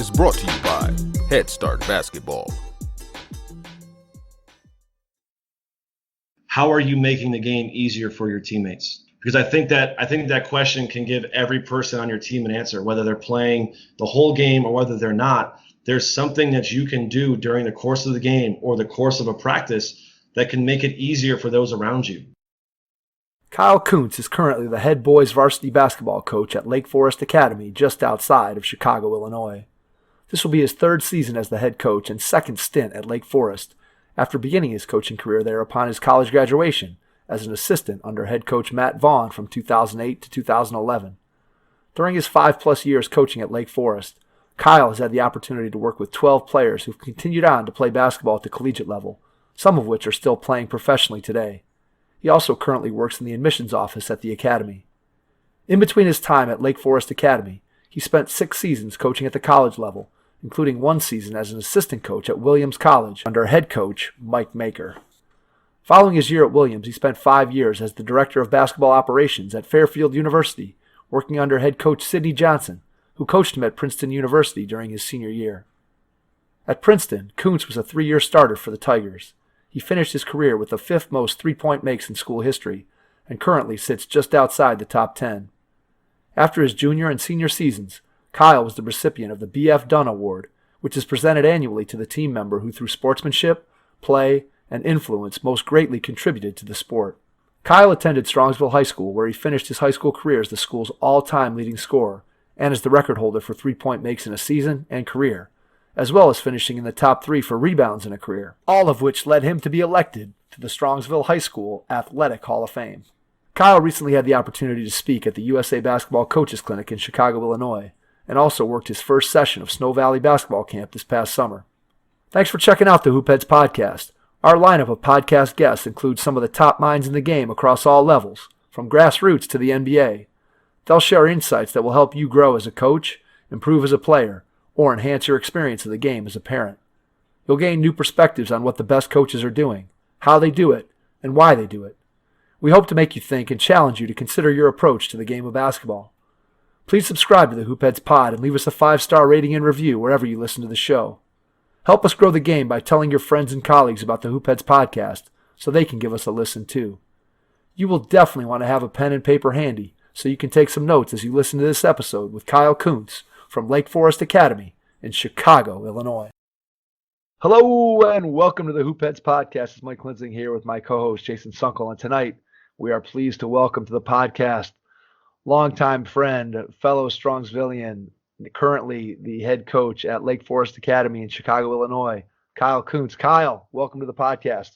is brought to you by Head Start Basketball. How are you making the game easier for your teammates? Because I think that question can give every person on your team an answer, whether they're playing the whole game or whether they're not. There's something that you can do during the course of the game or the course of a practice that can make it easier for those around you. Kyle Koncz is currently the head boys varsity basketball coach at Lake Forest Academy just outside of Chicago, Illinois. This will be his third season as the head coach and second stint at Lake Forest, after beginning his coaching career there upon his college graduation as an assistant under head coach Matt Vaughn from 2008 to 2011. During his 5+ years coaching at Lake Forest, Kyle has had the opportunity to work with 12 players who've continued on to play basketball at the collegiate level, some of which are still playing professionally today. He also currently works in the admissions office at the academy. In between his time at Lake Forest Academy, he spent 6 seasons coaching at the college level, including 1 season as an assistant coach at Williams College under head coach Mike Maker. Following his year at Williams, he spent 5 years as the director of basketball operations at Fairfield University, working under head coach Sidney Johnson, who coached him at Princeton University during his senior year. At Princeton, Koncz was a 3-year starter for the Tigers. He finished his career with the 5th most three-point makes in school history and currently sits just outside the top 10. After his junior and senior seasons, Kyle was the recipient of the B.F. Dunn Award, which is presented annually to the team member who through sportsmanship, play, and influence most greatly contributed to the sport. Kyle attended Strongsville High School, where he finished his high school career as the school's all-time leading scorer and as the record holder for three-point makes in a season and career, as well as finishing in the top 3 for rebounds in a career, all of which led him to be elected to the Strongsville High School Athletic Hall of Fame. Kyle recently had the opportunity to speak at the USA Basketball Coaches Clinic in Chicago, Illinois, and also worked his first session of Snow Valley Basketball Camp this past summer. Thanks for checking out the Hoopheads podcast. Our lineup of podcast guests includes some of the top minds in the game across all levels, from grassroots to the NBA. They'll share insights that will help you grow as a coach, improve as a player, or enhance your experience of the game as a parent. You'll gain new perspectives on what the best coaches are doing, how they do it, and why they do it. We hope to make you think and challenge you to consider your approach to the game of basketball. Please subscribe to the Hoopheads Pod and leave us a 5-star rating and review wherever you listen to the show. Help us grow the game by telling your friends and colleagues about the Hoopheads Podcast so they can give us a listen too. You will definitely want to have a pen and paper handy so you can take some notes as you listen to this episode with Kyle Koncz from Lake Forest Academy in Chicago, Illinois. Hello and welcome to the Hoopheads Podcast. It's Mike Linsing here with my co-host Jason Sunkel, and tonight we are pleased to welcome to the podcast longtime friend, fellow Strongsvillian, currently the head coach at Lake Forest Academy in Chicago, Illinois, Kyle Koncz. Kyle, welcome to the podcast.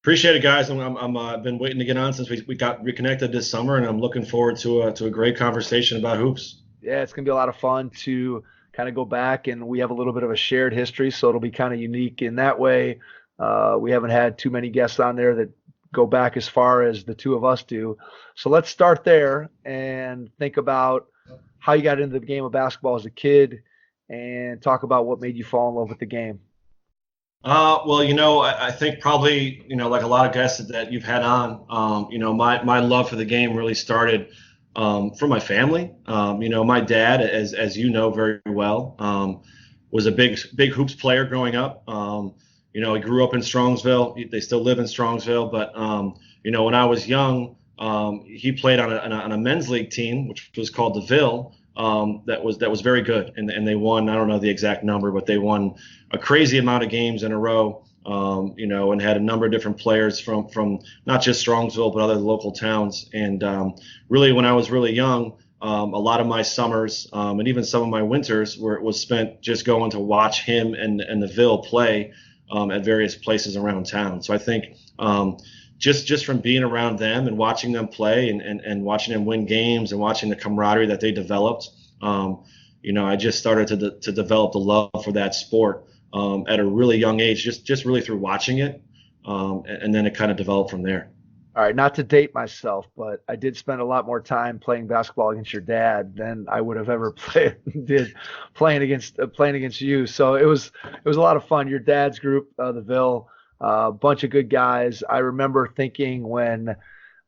Appreciate it, guys. I've been waiting to get on since we got reconnected this summer, and I'm looking forward to a great conversation about hoops. Yeah, it's going to be a lot of fun to kind of go back, and we have a little bit of a shared history, so it'll be kind of unique in that way. We haven't had too many guests on there that go back as far as the two of us do. So let's start there and think about how you got into the game of basketball as a kid and talk about what made you fall in love with the game. Well, I think probably, like a lot of guests that you've had on, my love for the game really started from my family. My dad, as you know very well, was a big hoops player growing up. He grew up in Strongsville. They still live in Strongsville. But, when I was young, he played on a men's league team, which was called the Ville. That was very good. And they won, I don't know the exact number, but they won a crazy amount of games in a row, and had a number of different players from not just Strongsville, but other local towns. And really, when I was really young, a lot of my summers and even some of my winters was spent just going to watch him and the Ville play at various places around town. So I think just from being around them and watching them play and watching them win games and watching the camaraderie that they developed, I just started to develop the love for that sport at a really young age, just really through watching it. And then it kind of developed from there. All right, not to date myself, but I did spend a lot more time playing basketball against your dad than I would have ever playing against you. So it was a lot of fun. Your dad's group, the Ville, a bunch of good guys. I remember thinking when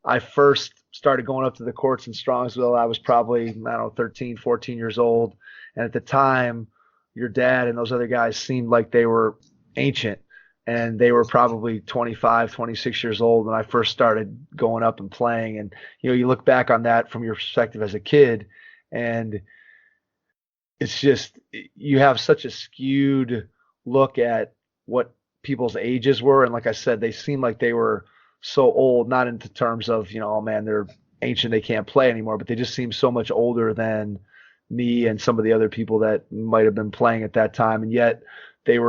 I first started going up to the courts in Strongsville, I was probably, 13, 14 years old. And at the time, your dad and those other guys seemed like they were ancient, and they were probably 25, 26 years old when I first started going up and playing. And, you look back on that from your perspective as a kid, and it's just, you have such a skewed look at what people's ages were. And like I said, they seemed like they were so old, not in terms of, oh man, they're ancient, they can't play anymore, but they just seem so much older than me and some of the other people that might have been playing at that time. And yet they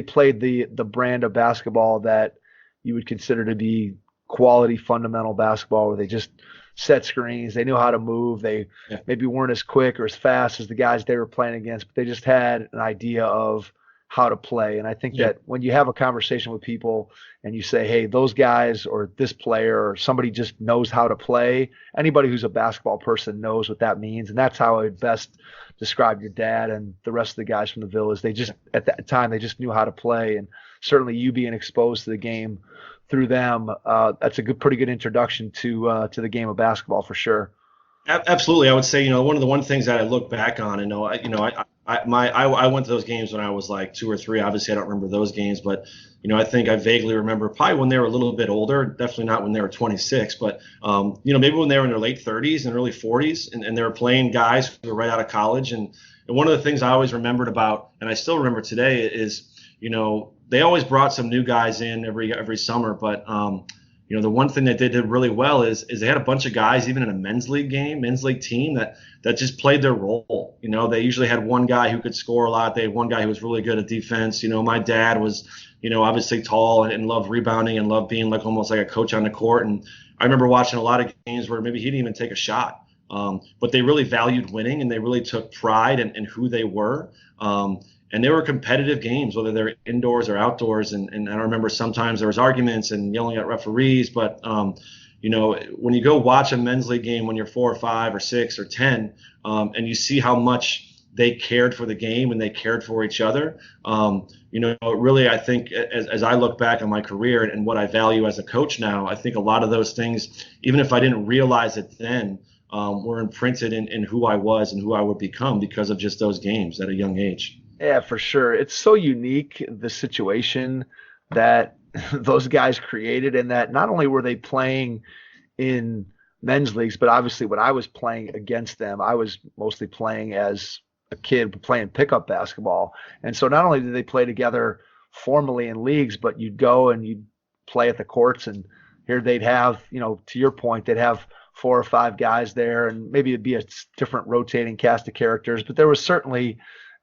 played the brand of basketball that you would consider to be quality fundamental basketball, where they just set screens, they knew how to move, they maybe weren't as quick or as fast as the guys they were playing against, but they just had an idea of how to play. And I think that when you have a conversation with people and you say, hey, those guys or this player or somebody just knows how to play, anybody who's a basketball person knows what that means. And that's how I would best describe your dad and the rest of the guys from the Village. They just, at that time, they just knew how to play. And certainly you being exposed to the game through them, that's a pretty good introduction to the game of basketball for sure. Absolutely. I would say, one of the things that I look back on, and I went to those games when I was like 2 or 3. Obviously, I don't remember those games, but I think I vaguely remember probably when they were a little bit older. Definitely not when they were 26, but maybe when they were in their late 30s and early 40s, and they were playing guys who were right out of college. And one of the things I always remembered about, and I still remember today, is they always brought some new guys in every summer, but the one thing that they did really well is they had a bunch of guys, even in a men's league team, that just played their role. They usually had one guy who could score a lot. They had one guy who was really good at defense. My dad was, obviously tall and loved rebounding and loved being almost like a coach on the court. And I remember watching a lot of games where maybe he didn't even take a shot, but they really valued winning, and they really took pride in who they were. And they were competitive games, whether they're indoors or outdoors. And I remember sometimes there was arguments and yelling at referees. But, when you go watch a men's league game when you're 4 or 5 or 6 or 10, and you see how much they cared for the game and they cared for each other, really, I think as I look back on my career and what I value as a coach now, I think a lot of those things, even if I didn't realize it then, were imprinted in who I was and who I would become because of just those games at a young age. Yeah, for sure. It's so unique, the situation that those guys created, and that not only were they playing in men's leagues, but obviously when I was playing against them, I was mostly playing as a kid, playing pickup basketball. And so not only did they play together formally in leagues, but you'd go and you'd play at the courts, and here they'd have, to your point, they'd have 4 or 5 guys there, and maybe it'd be a different rotating cast of characters, but there was certainly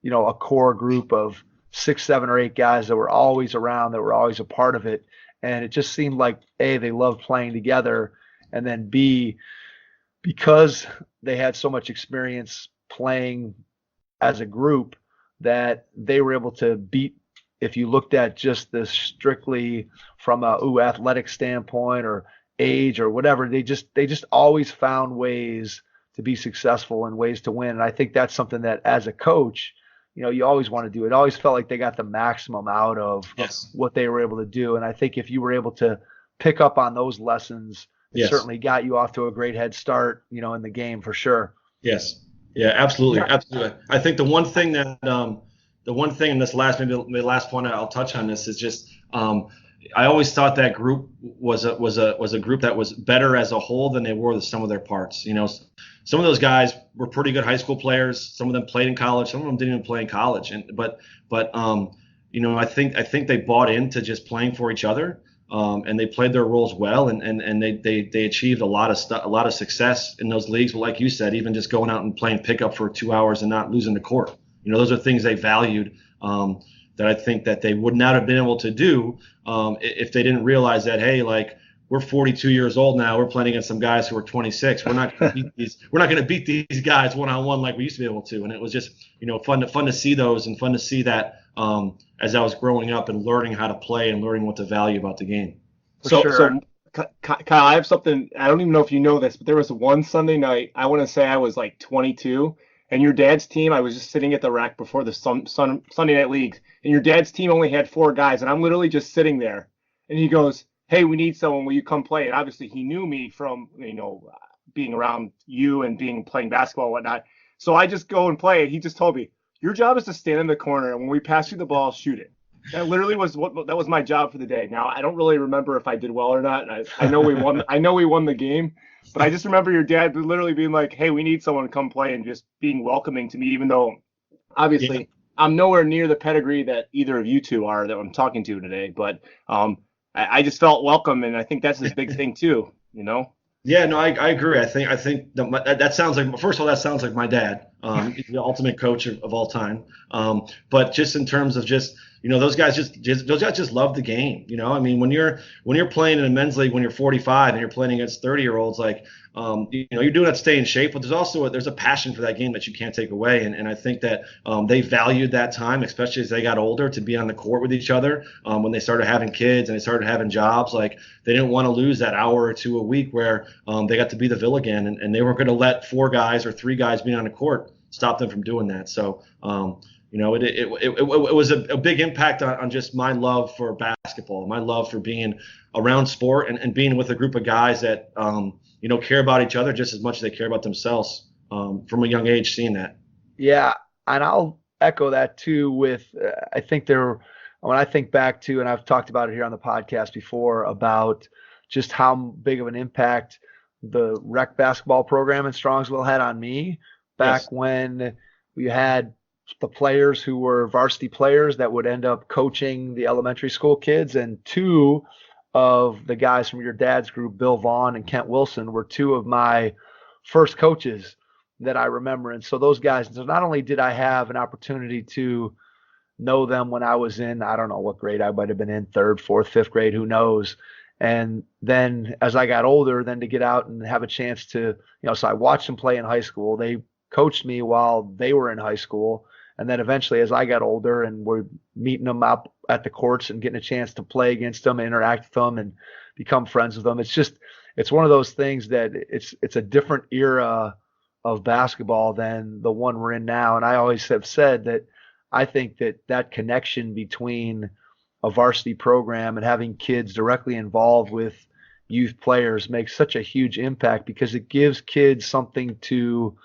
a core group of 6, 7, or 8 guys that were always around, that were always a part of it. And it just seemed like, A, they loved playing together, and then B, because they had so much experience playing as a group, that they were able to beat, if you looked at just this strictly from a athletic standpoint or age or whatever, they just always found ways to be successful and ways to win. And I think that's something that as a coach, you always want to do. It always felt like they got the maximum out of what they were able to do. And I think if you were able to pick up on those lessons, it certainly got you off to a great head start, in the game for sure. Yes. Yeah, absolutely. Absolutely. I think the one thing in this last point I'll touch on this is just, I always thought that group was a group that was better as a whole than they were the sum of their parts. Some of those guys were pretty good high school players. Some of them played in college. Some of them didn't even play in college. But I think they bought into just playing for each other, and they played their roles well, and they achieved a lot of success in those leagues. But like you said, even just going out and playing pickup for 2 hours and not losing the court. Those are things they valued. That I think that they would not have been able to do if they didn't realize that, hey, we're 42 years old now. We're playing against some guys who are 26. We're not going to beat these guys one-on-one like we used to be able to. And it was just fun to see those, and fun to see that as I was growing up and learning how to play and learning what to value about the game. So Kyle, I have something. I don't even know if you know this, but there was one Sunday night. I want to say I was like 22. And your dad's team, I was just sitting at the rack before the Sunday night leagues, and your dad's team only had 4 guys, and I'm literally just sitting there. And he goes, "Hey, we need someone. Will you come play?" And obviously he knew me from being around you and playing basketball and whatnot. So I just go and play, and he just told me, your job is to stand in the corner, and when we pass you the ball, shoot it. That literally that was my job for the day. Now I don't really remember if I did well or not. I know we won. I know we won the game, but I just remember your dad literally being like, "Hey, we need someone to come play," and just being welcoming to me, even though obviously I'm nowhere near the pedigree that either of you two are that I'm talking to today. But I just felt welcome, and I think that's his big thing too. You know. Yeah, no, I agree. I think that sounds like, first of all, that sounds like my dad, he's the ultimate coach of all time. But just in terms of just, those guys just love the game. I mean, when you're playing in a men's league when you're 45 and you're playing against 30-year-olds, like, you're doing that to stay in shape, but there's a passion for that game that you can't take away. And I think that they valued that time, especially as they got older, to be on the court with each other. When they started having kids and they started having jobs, like, they didn't want to lose that hour or two a week where they got to be the villain, and they weren't going to let 4 guys or 3 guys being on the court stop them from doing that. So, it was a big impact on just my love for basketball, my love for being around sport and being with a group of guys that, care about each other just as much as they care about themselves, from a young age, seeing that. Yeah, and I'll echo that too with, I think when I think back to, and I've talked about it here on the podcast before, about just how big of an impact the rec basketball program in Strongsville had on me back when we had the players who were varsity players that would end up coaching the elementary school kids. And 2 of the guys from your dad's group, Bill Vaughn and Kent Wilson, were 2 of my first coaches that I remember. And so those guys, so not only did I have an opportunity to know them when I was in, I don't know what grade I might have been in, 3rd, 4th, 5th grade, who knows. And then as I got older, then to get out and have a chance to, so I watched them play in high school. They coached me while they were in high school. And then eventually, as I got older and we're meeting them up at the courts and getting a chance to play against them, interact with them, and become friends with them, it's one of those things that it's a different era of basketball than the one we're in now. And I always have said that I think that connection between a varsity program and having kids directly involved with youth players makes such a huge impact, because it gives kids something to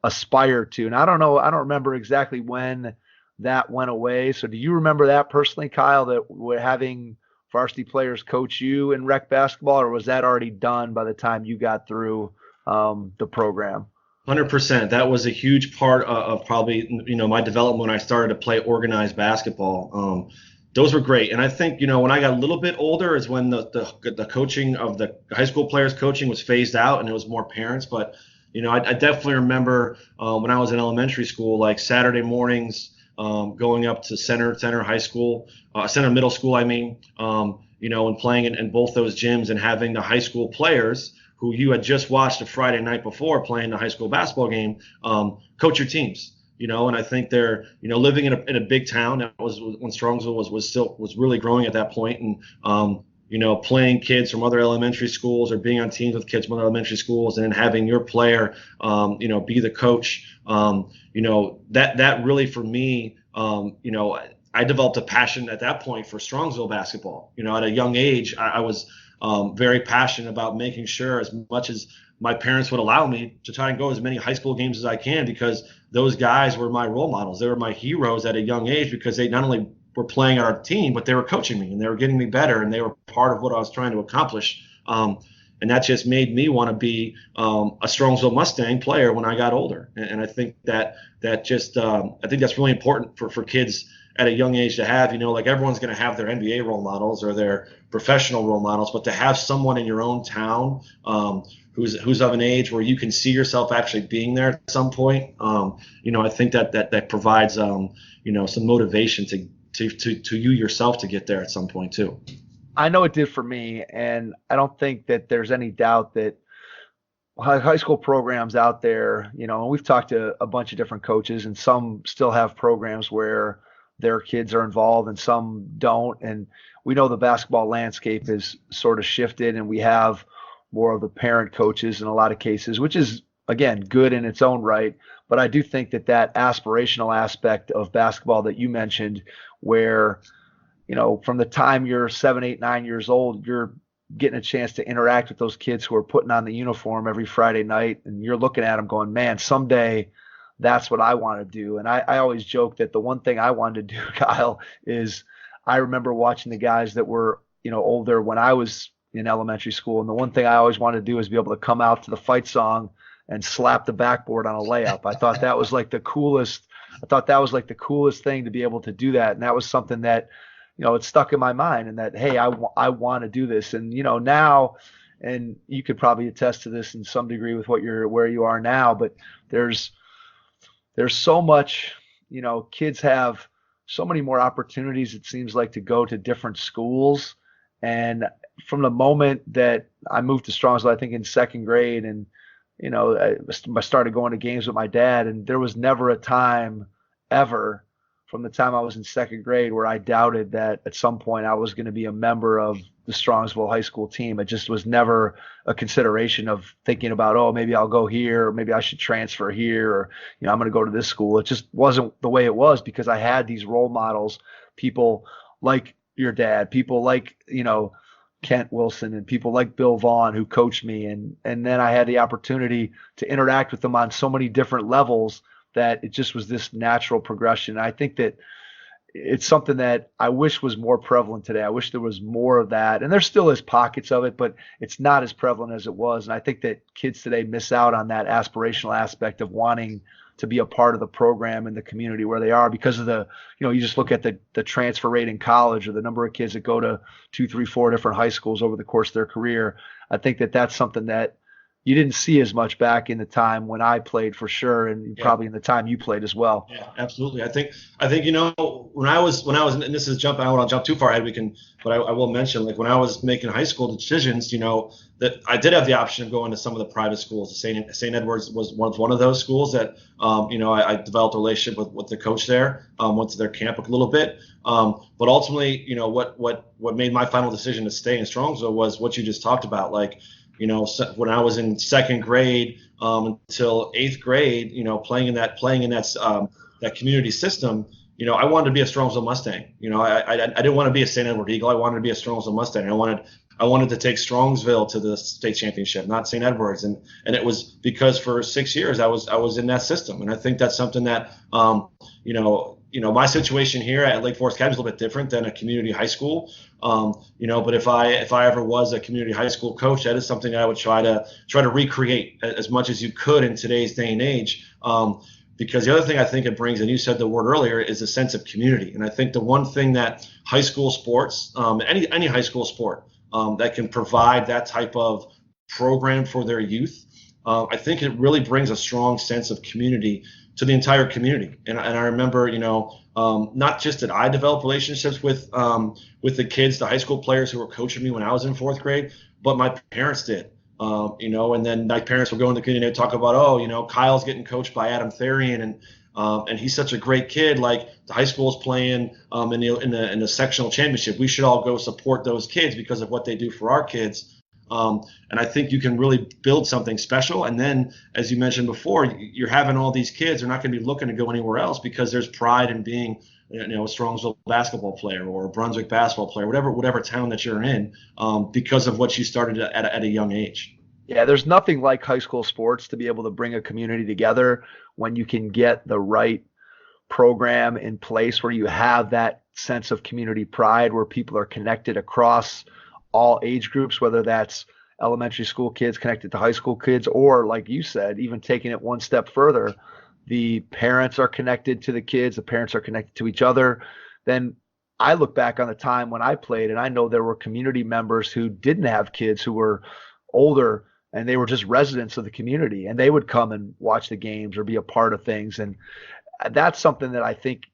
aspire to. And I don't remember exactly when that went away. So do you remember that personally, Kyle, that we're having varsity players coach you in rec basketball, or was that already done by the time you got through the program? 100%. That was a huge part of probably, my development when I started to play organized basketball. Those were great. And I think, when I got a little bit older is when the coaching of the high school players coaching was phased out and it was more parents. But I definitely remember when I was in elementary school, like Saturday mornings, going up to Center High School, Center Middle School, and playing in both those gyms and having the high school players who you had just watched a Friday night before playing the high school basketball game, coach your teams. And I think they're, living in a big town. That was when Strongsville was really growing at that point, and playing kids from other elementary schools or being on teams with kids from other elementary schools, and then having your player, be the coach. That really, for me, I developed a passion at that point for Strongsville basketball. At a young age, I was very passionate about making sure, as much as my parents would allow me, to try and go as many high school games as I can, because those guys were my role models. They were my heroes at a young age, because they not only were playing on our team, but they were coaching me and they were getting me better, and they were part of what I was trying to accomplish. And that just made me want to be a Strongsville Mustang player when I got older. And I think that just I think that's really important for kids at a young age to have. Like, everyone's going to have their NBA role models or their professional role models, but to have someone in your own town who's of an age where you can see yourself actually being there at some point, I think that provides some motivation to you yourself to get there at some point too. I know it did for me, and I don't think that there's any doubt that high school programs out there, and we've talked to a bunch of different coaches, and some still have programs where their kids are involved and some don't. And we know the basketball landscape has sort of shifted, and we have more of the parent coaches in a lot of cases, which is, again, good in its own right. But I do think that aspirational aspect of basketball that you mentioned, where, from the time you're 7, 8, 9 years old, you're getting a chance to interact with those kids who are putting on the uniform every Friday night, and you're looking at them going, man, someday that's what I want to do. And I always joke that the one thing I wanted to do, Kyle, is I remember watching the guys that were, older when I was in elementary school. And the one thing I always wanted to do is be able to come out to the fight song and slap the backboard on a layup. I thought that was like the coolest. I thought that was like the coolest thing to be able to do that. And that was something that, it stuck in my mind, and that, hey, I want to do this. And, now, and you could probably attest to this in some degree with where you are now, but there's so much, kids have so many more opportunities, it seems like, to go to different schools. And from the moment that I moved to Strongsville, I think in second grade, and, I started going to games with my dad, and there was never a time ever from the time I was in second grade where I doubted that at some point I was going to be a member of the Strongsville high school team. It just was never a consideration of thinking about, oh, maybe I'll go here, or maybe I should transfer here, or, I'm going to go to this school. It just wasn't the way it was, because I had these role models, people like your dad, people like, Kent Wilson, and people like Bill Vaughn, who coached me. And then I had the opportunity to interact with them on so many different levels that it just was this natural progression. I think that it's something that I wish was more prevalent today. I wish there was more of that. And there still is pockets of it, but it's not as prevalent as it was. And I think that kids today miss out on that aspirational aspect of wanting to be a part of the program and the community where they are, because of the, you just look at the transfer rate in college, or the number of kids that go to 2, 3, 4 different high schools over the course of their career. I think that that's something that you didn't see as much back in the time when I played, for sure, and probably in the time you played as well. Yeah, absolutely. I think when I was, and this is jumping, I don't want to jump too far ahead. But I will mention, like, when I was making high school decisions, that I did have the option of going to some of the private schools. St. Edward's was one of those schools that, I developed a relationship with the coach there. Went to their camp a little bit. But ultimately, what made my final decision to stay in Strongsville was what you just talked about, like. When I was in second grade until eighth grade, playing in that community system, I wanted to be a Strongsville Mustang. I didn't want to be a St. Edward Eagle. I wanted to be a Strongsville Mustang. I wanted to take Strongsville to the state championship, not St. Edward's, and it was because for 6 years I was in that system, and I think that's something that my situation here at Lake Forest Academy is a little bit different than a community high school. But if I ever was a community high school coach, that is something I would try to recreate as much as you could in today's day and age. Because the other thing I think it brings, and you said the word earlier, is a sense of community. And I think the one thing that high school sports, any high school sport, that can provide that type of program for their youth, I think it really brings a strong sense of community to the entire community. And I remember, not just that I developed relationships with the kids, the high school players who were coaching me when I was in fourth grade, but my parents did. And then my parents would go in the community and talk about, Kyle's getting coached by Adam Therian, and he's such a great kid. Like, the high school's playing in the sectional championship. We should all go support those kids because of what they do for our kids. And I think you can really build something special. And then, as you mentioned before, you're having all these kids. They're not going to be looking to go anywhere else because there's pride in being, a Strongsville basketball player or a Brunswick basketball player, whatever town that you're in, because of what you started at a young age. Yeah, there's nothing like high school sports to be able to bring a community together when you can get the right program in place where you have that sense of community pride, where people are connected across all age groups, whether that's elementary school kids connected to high school kids, or, like you said, even taking it one step further, the parents are connected to the kids, the parents are connected to each other. Then I look back on the time when I played, and I know there were community members who didn't have kids, who were older, and they were just residents of the community, and they would come and watch the games or be a part of things. And that's something that I think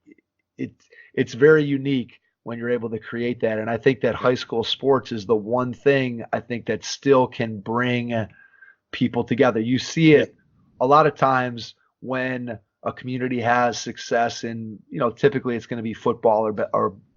it's very unique when you're able to create that. And I think that high school sports is the one thing I think that still can bring people together. You see it a lot of times when a community has success in, typically it's going to be football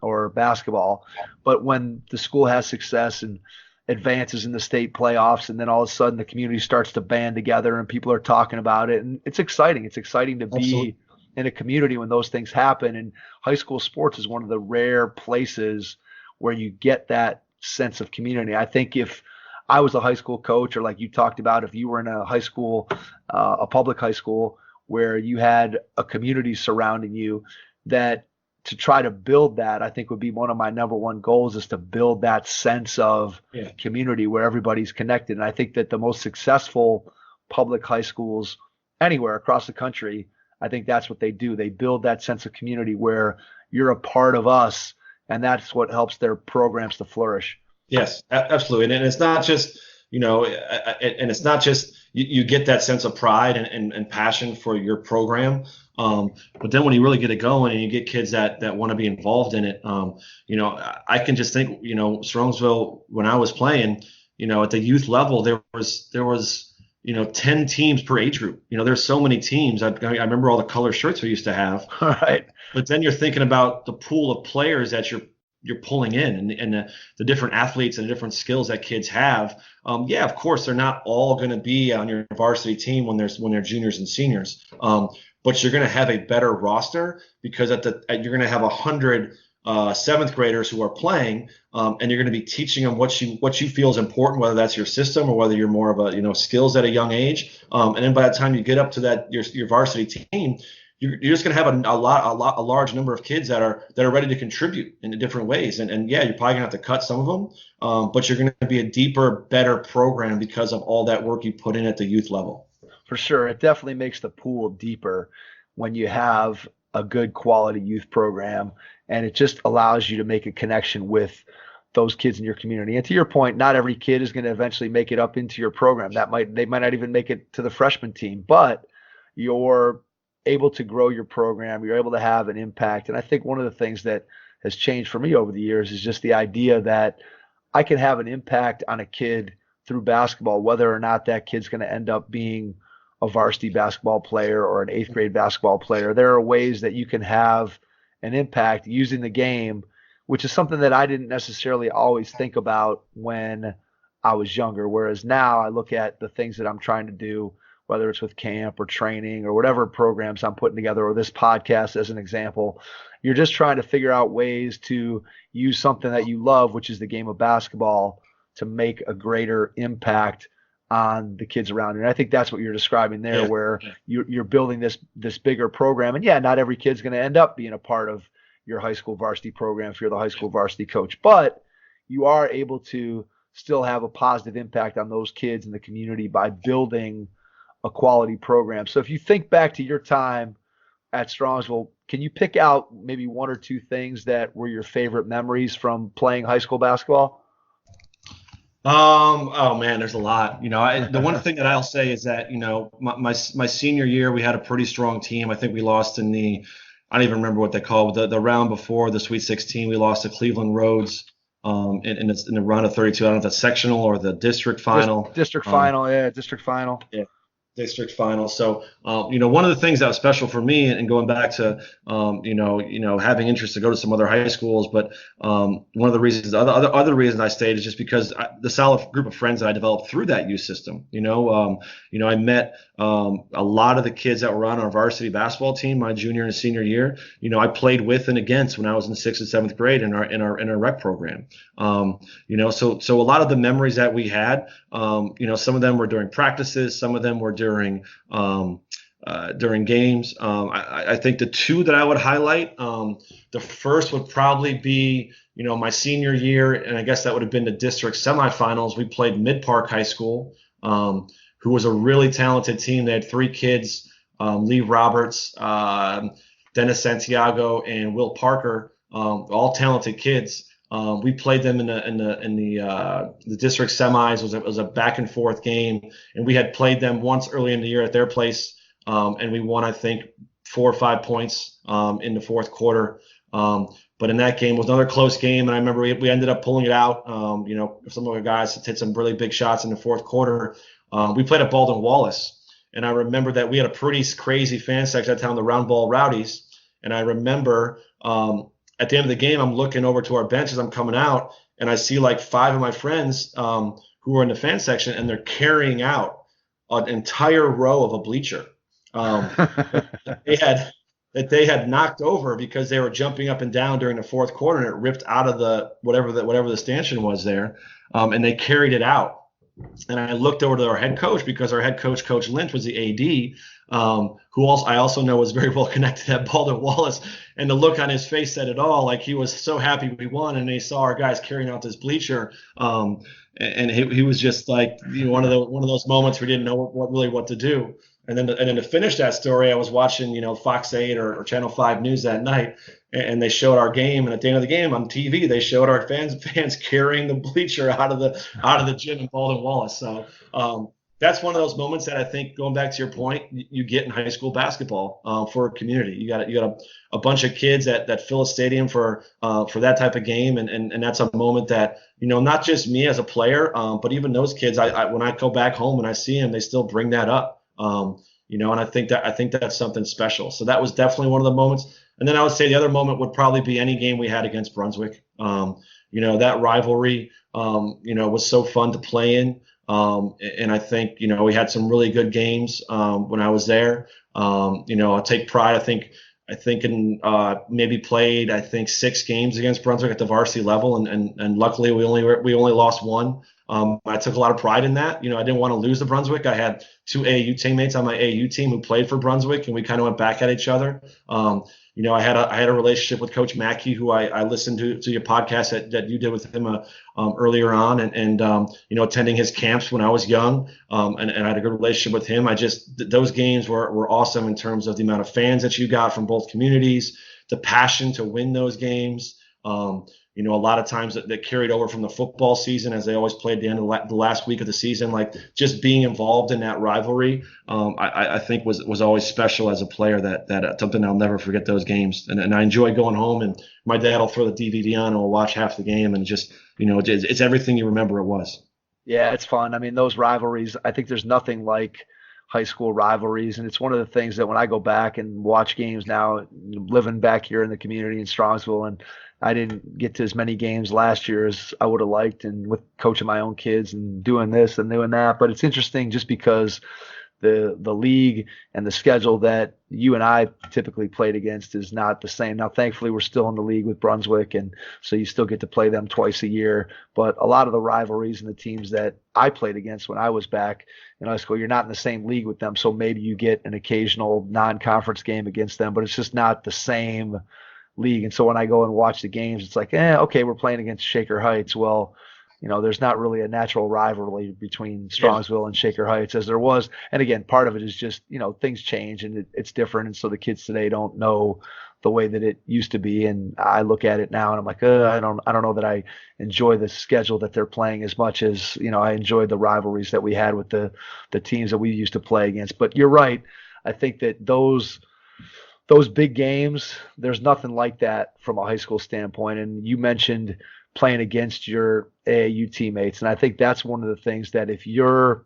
or basketball, but when the school has success and advances in the state playoffs, and then all of a sudden the community starts to band together and people are talking about it, and it's exciting. It's exciting to be Absolutely. in a community when those things happen. And high school sports is one of the rare places where you get that sense of community. I think if I was a high school coach, or like you talked about, if you were in a high school, a public high school where you had a community surrounding you, that to try to build that, I think would be one of my number one goals, is to build that sense of community where everybody's connected. And I think that the most successful public high schools anywhere across the country, I think that's what they do. They build that sense of community where you're a part of us, and that's what helps their programs to flourish. Yes, absolutely. And it's not just, and it's not just you get that sense of pride and passion for your program. But then when you really get it going and you get kids that want to be involved in it, I can just think, Strongsville, when I was playing, at the youth level, there was 10 teams per age group. There's so many teams. I remember all the color shirts we used to have. All right. But then you're thinking about the pool of players that you're pulling in, and the different athletes and the different skills that kids have. Of course, they're not all going to be on your varsity team when they're juniors and seniors. But you're going to have a better roster because you're going to have 100 seventh graders who are playing, and you're going to be teaching them what you feel is important, whether that's your system or whether you're more of a skills at a young age. And then by the time you get up to that your varsity team, you're just going to have a large number of kids that are ready to contribute in different ways. And you're probably going to have to cut some of them, but you're going to be a deeper, better program because of all that work you put in at the youth level. For sure. It definitely makes the pool deeper when you have a good quality youth program, and it just allows you to make a connection with those kids in your community. And to your point, not every kid is going to eventually make it up into your program. They might not even make it to the freshman team, but you're able to grow your program. You're able to have an impact. And I think one of the things that has changed for me over the years is just the idea that I can have an impact on a kid through basketball, whether or not that kid's going to end up being a varsity basketball player or an eighth grade basketball player. There are ways that you can have an impact using the game, which is something that I didn't necessarily always think about when I was younger. Whereas now I look at the things that I'm trying to do, whether it's with camp or training or whatever programs I'm putting together, or this podcast as an example. You're just trying to figure out ways to use something that you love, which is the game of basketball, to make a greater impact on the kids around you. And I think that's what you're describing there, where you're building this bigger program. And not every kid's going to end up being a part of your high school varsity program if you're the high school varsity coach, but you are able to still have a positive impact on those kids in the community by building a quality program. So if you think back to your time at Strongsville, can you pick out maybe one or two things that were your favorite memories from playing high school basketball? Oh man, there's a lot. The one thing that I'll say is that my senior year we had a pretty strong team. I think we lost in I don't even remember what they called the round before the Sweet 16. We lost to Cleveland Rhodes in the round of 32. I don't know if that's sectional or the district final. District final. District final. Yeah. District final. So, one of the things that was special for me, and going back to, having interest to go to some other high schools, but one of the reasons, other reasons I stayed is just because the solid group of friends that I developed through that youth system. I met a lot of the kids that were on our varsity basketball team my junior and senior year. I played with and against when I was in 6th and 7th grade in our rec program. So a lot of the memories that we had, some of them were during practices, some of them were during games. I think the two that I would highlight, the first would probably be, my senior year, and I guess that would have been the district semifinals. We played Mid Park High School, who was a really talented team. They had 3 kids, Lee Roberts, Dennis Santiago, and Will Parker, all talented kids. We played them in the district semis. It was a back and forth game, and we had played them once early in the year at their place, and we won, I think, 4 or 5 points in the fourth quarter. But in that game, it was another close game, and I remember we ended up pulling it out. Some of the guys hit some really big shots in the fourth quarter. We played at Baldwin Wallace, and I remember that we had a pretty crazy fan section at that time, the Round Ball Rowdies, and I remember at the end of the game, I'm looking over to our bench as I'm coming out, and I see like 5 of my friends who were in the fan section, and they're carrying out an entire row of a bleacher that they had knocked over because they were jumping up and down during the fourth quarter, and it ripped out of the whatever the stanchion was there, and they carried it out And I looked over to our head coach, because our head coach, Coach Lynch, was the AD, who I also know was very well connected at Baldwin Wallace. And the look on his face said it all. Like, he was so happy we won, and he saw our guys carrying out this bleacher. And he was just like, one of those moments where we didn't know what to do. And then to finish that story, I was watching, Fox 8 or Channel 5 News that night, and they showed our game. And at the end of the game on TV, they showed our fans carrying the bleacher out of the gym in Baldwin Wallace. So that's one of those moments that I think, going back to your point, you get in high school basketball for a community. You got a bunch of kids that fill a stadium for that type of game, and that's a moment that, not just me as a player, but even those kids. When I go back home and I see them, they still bring that up. And I think that's something special. So that was definitely one of the moments. And then I would say the other moment would probably be any game we had against Brunswick. That rivalry, was so fun to play in. And I think, we had some really good games when I was there. I'll take pride. I think in maybe played 6 games against Brunswick at the varsity level, and luckily we only lost one. I took a lot of pride in that. I didn't want to lose to Brunswick. I had 2 AAU teammates on my AAU team who played for Brunswick, and we kind of went back at each other. I had a relationship with Coach Mackey, who I listened to your podcast that you did with him earlier on, and attending his camps when I was young, and I had a good relationship with him. Those games were awesome in terms of the amount of fans that you got from both communities, the passion to win those games. A lot of times that carried over from the football season, as they always played at the end of the last week of the season. Like, just being involved in that rivalry, I think was always special as a player. That something I'll never forget, those games. And I enjoy going home, and my dad will throw the DVD on, and we'll watch half the game, and just it's everything you remember it was. Yeah, it's fun. I mean, those rivalries, I think there's nothing like high school rivalries. And it's one of the things that when I go back and watch games now, living back here in the community in Strongsville, and I didn't get to as many games last year as I would have liked, and with coaching my own kids and doing this and doing that. But it's interesting just because the league and the schedule that you and I typically played against is not the same. Now, thankfully, we're still in the league with Brunswick, and so you still get to play them twice a year. But a lot of the rivalries and the teams that I played against when I was back in high school, you're not in the same league with them, so maybe you get an occasional non-conference game against them, but it's just not the same league. And so when I go and watch the games, it's like, okay, we're playing against Shaker Heights. Well, there's not really a natural rivalry between Strongsville and Shaker Heights as there was. And again, part of it is just, things change, and it's different. And so the kids today don't know the way that it used to be. And I look at it now and I'm like, I don't know that I enjoy the schedule that they're playing as much as, I enjoyed the rivalries that we had with the teams that we used to play against. But you're right. I think that those big games, there's nothing like that from a high school standpoint. And you mentioned playing against your AAU teammates. And I think that's one of the things that if you're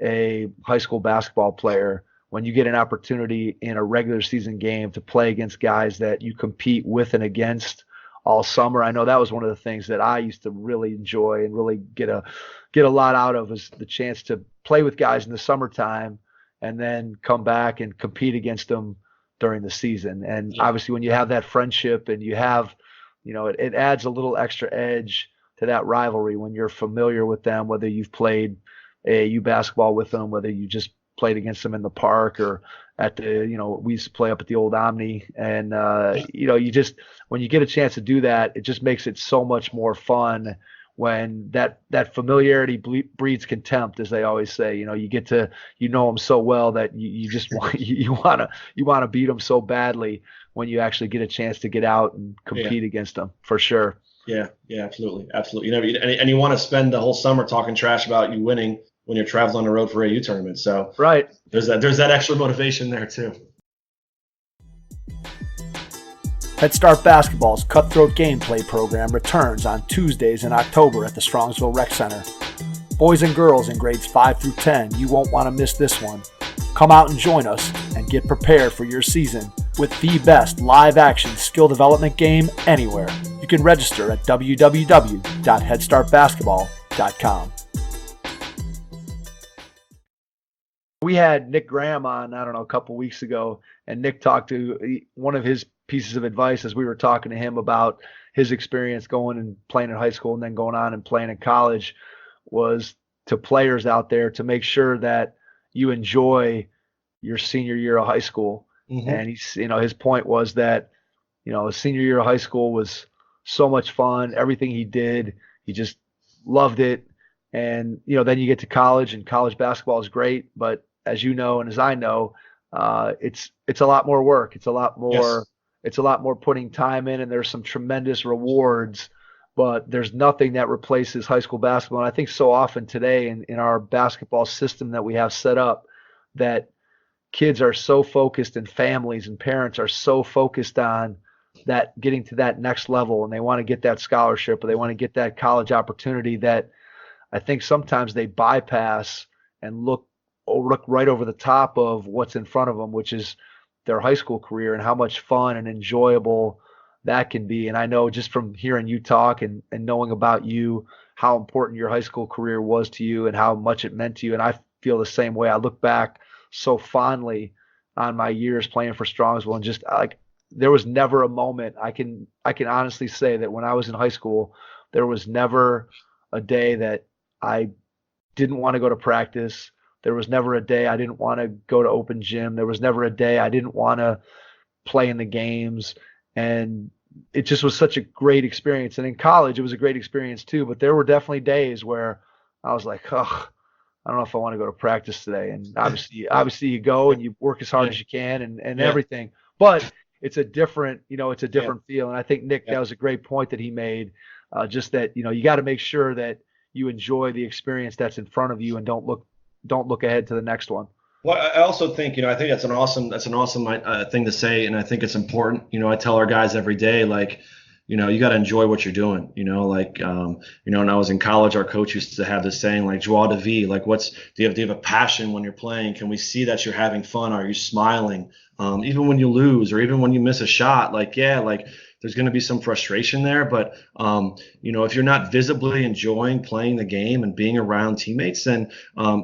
a high school basketball player, when you get an opportunity in a regular season game to play against guys that you compete with and against all summer, I know that was one of the things that I used to really enjoy and really get a lot out of, is the chance to play with guys in the summertime and then come back and compete against them during the season. And obviously when you have that friendship and you have, it adds a little extra edge to that rivalry when you're familiar with them, whether you've played AAU basketball with them, whether you just played against them in the park or at the, we used to play up at the old Omni. And, you just, when you get a chance to do that, it just makes it so much more fun when that familiarity breeds contempt, as they always say. You get to, them so well that you just want, you want to beat them so badly when you actually get a chance to get out and compete against them, for sure. Yeah, absolutely. And you want to spend the whole summer talking trash about you winning when you're traveling on the road for AU tournaments. So right, there's that extra motivation there too. Head Start Basketball's Cutthroat Gameplay program returns on Tuesdays in October at the Strongsville Rec Center. Boys and girls in grades 5 through 10, you won't want to miss this one. Come out and join us and get prepared for your season with the best live-action skill development game anywhere. You can register at www.headstartbasketball.com. We had Nick Graham on, a couple weeks ago, and Nick talked to one of his pieces of advice as we were talking to him about his experience going and playing in high school and then going on and playing in college was to players out there to make sure that you enjoy your senior year of high school. Mm-hmm. And his point was that, his senior year of high school was so much fun. Everything he did, he just loved it. And, then you get to college, and college basketball is great. But as you know, and as I know, it's a lot more work. It's a lot more, Yes. It's a lot more putting time in, and there's some tremendous rewards, but there's nothing that replaces high school basketball. And I think so often today in our basketball system that we have set up, that kids are so focused, and families and parents are so focused on that, getting to that next level, and they want to get that scholarship, or they want to get that college opportunity, that I think sometimes they bypass and look right over the top of what's in front of them, which is their high school career, and how much fun and enjoyable that can be. And I know just from hearing you talk and knowing about you, how important your high school career was to you and how much it meant to you. And I feel the same way. I look back so fondly on my years playing for Strongsville, and just like, there was never a moment, I can honestly say that when I was in high school, there was never a day that I didn't want to go to practice. There was never a day I didn't want to go to open gym. There was never a day I didn't want to play in the games. And it just was such a great experience. And in college, it was a great experience too. But there were definitely days where I was like, oh, I don't know if I want to go to practice today. And obviously you go and you work as hard as you can and everything. But it's a different, feel. And I think, Nick, that was a great point that he made. Just that, you got to make sure that you enjoy the experience that's in front of you, and don't look ahead to the next one. Well, I also think, I think that's an awesome thing to say. And I think it's important. I tell our guys every day, like, you got to enjoy what you're doing, when I was in college, our coach used to have this saying, like, joie de vie, like, do you have a passion when you're playing? Can we see that you're having fun? Are you smiling? Even when you lose, or even when you miss a shot, there's going to be some frustration there, but if you're not visibly enjoying playing the game and being around teammates, then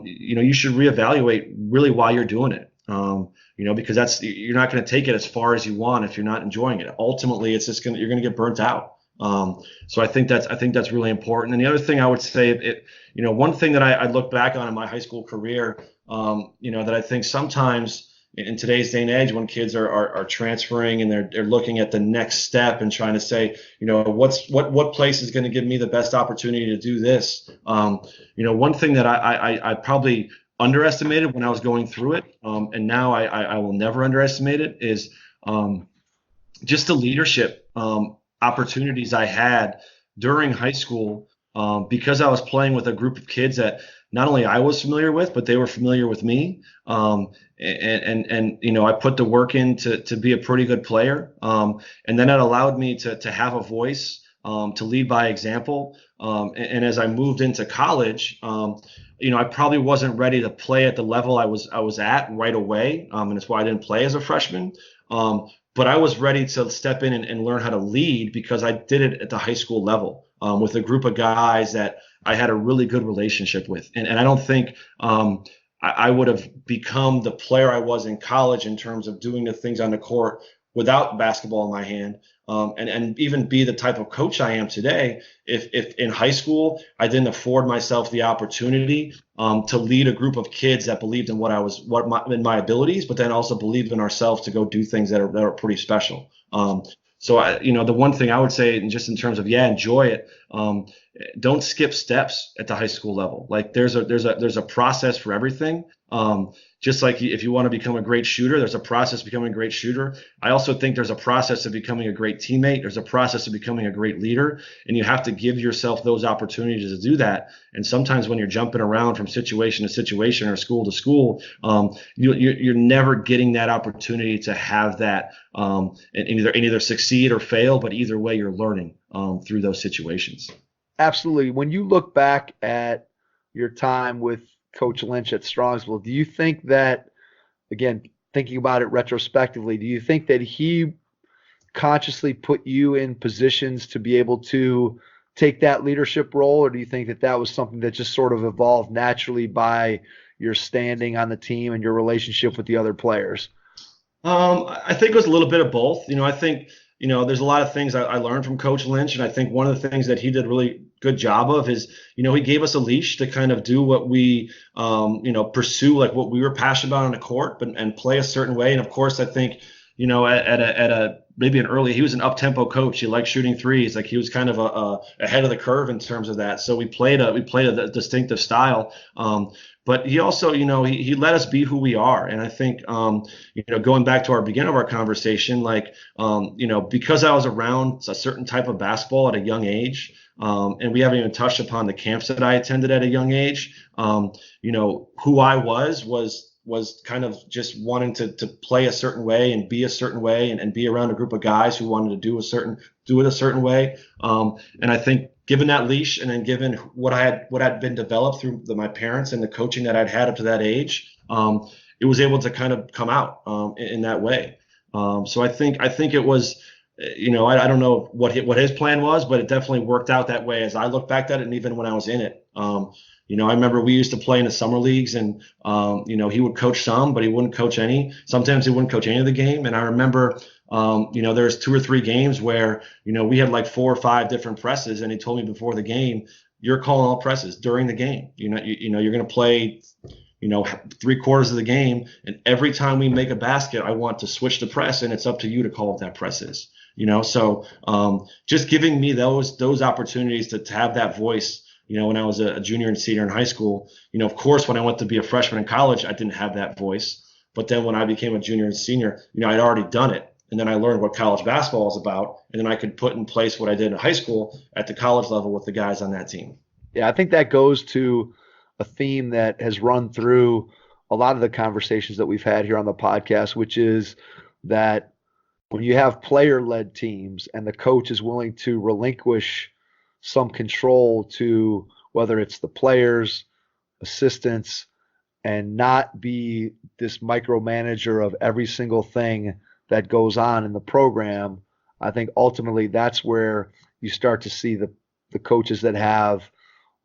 you should reevaluate really why you're doing it. Because you're not going to take it as far as you want if you're not enjoying it. Ultimately, you're going to get burnt out. So I think that's really important. And the other thing I would say, one thing that I look back on in my high school career, that I think sometimes in today's day and age, when kids are transferring and they're looking at the next step and trying to say, what place is going to give me the best opportunity to do this? One thing that I probably underestimated when I was going through it, and now I will never underestimate it, is just the leadership opportunities I had during high school, because I was playing with a group of kids that not only I was familiar with, but they were familiar with me. And I put the work in to be a pretty good player. And then it allowed me to have a voice, to lead by example. And as I moved into college, I probably wasn't ready to play at the level I was at right away. And that's why I didn't play as a freshman. But I was ready to step in and learn how to lead, because I did it at the high school level, with a group of guys that I had a really good relationship with. And I don't think I would have become the player I was in college in terms of doing the things on the court without basketball in my hand, and even be the type of coach I am today if in high school I didn't afford myself the opportunity to lead a group of kids that believed in in my abilities, but then also believed in ourselves to go do things that are pretty special. So the one thing I would say, and just in terms of enjoy it, don't skip steps at the high school level. Like there's a process for everything. Just like if you want to become a great shooter, there's a process to becoming a great shooter. I also think there's a process of becoming a great teammate. There's a process of becoming a great leader, and you have to give yourself those opportunities to do that. And sometimes when you're jumping around from situation to situation or school to school, you're never getting that opportunity to have that, and either succeed or fail. But either way, you're learning through those situations. Absolutely. When you look back at your time with Coach Lynch at Strongsville, do you think that, again, thinking about it retrospectively, do you think that he consciously put you in positions to be able to take that leadership role, or do you think that that was something that just sort of evolved naturally by your standing on the team and your relationship with the other players? I think it was a little bit of both. I think there's a lot of things I learned from Coach Lynch, and I think one of the things that he did really good job of is, he gave us a leash to kind of do what we, pursue, like what we were passionate about on the court, and play a certain way. And of course, I think, at a maybe an early, he was an up-tempo coach. He liked shooting threes. Like he was kind of ahead of the curve in terms of that. So we played a distinctive style. But he also, he let us be who we are. And I think, going back to our beginning of our conversation, like, because I was around a certain type of basketball at a young age, and we haven't even touched upon the camps that I attended at a young age, who I was kind of just wanting to play a certain way and be a certain way, and be around a group of guys who wanted to do it a certain way. And I think given that leash, and then given what had been developed through my parents and the coaching that I'd had up to that age, it was able to kind of come out in that way. So I think it was, I don't know what his plan was, but it definitely worked out that way as I look back at it, and even when I was in it. I remember we used to play in the summer leagues, and he would coach some, but he wouldn't coach any. Sometimes he wouldn't coach any of the game. And I remember, there's 2 or 3 games where, we had like 4 or 5 different presses, and he told me before the game, you're calling all presses during the game. You're going to play, 3/4 of the game, and every time we make a basket, I want to switch the press, and it's up to you to call what that press is. So just giving me those opportunities to have that voice. When I was a junior and senior in high school, of course, when I went to be a freshman in college, I didn't have that voice. But then when I became a junior and senior, I'd already done it. And then I learned what college basketball is about. And then I could put in place what I did in high school at the college level with the guys on that team. Yeah, I think that goes to a theme that has run through a lot of the conversations that we've had here on the podcast, which is that when you have player-led teams and the coach is willing to relinquish some control to whether it's the players, assistants, and not be this micromanager of every single thing that goes on in the program, I think ultimately that's where you start to see the coaches that have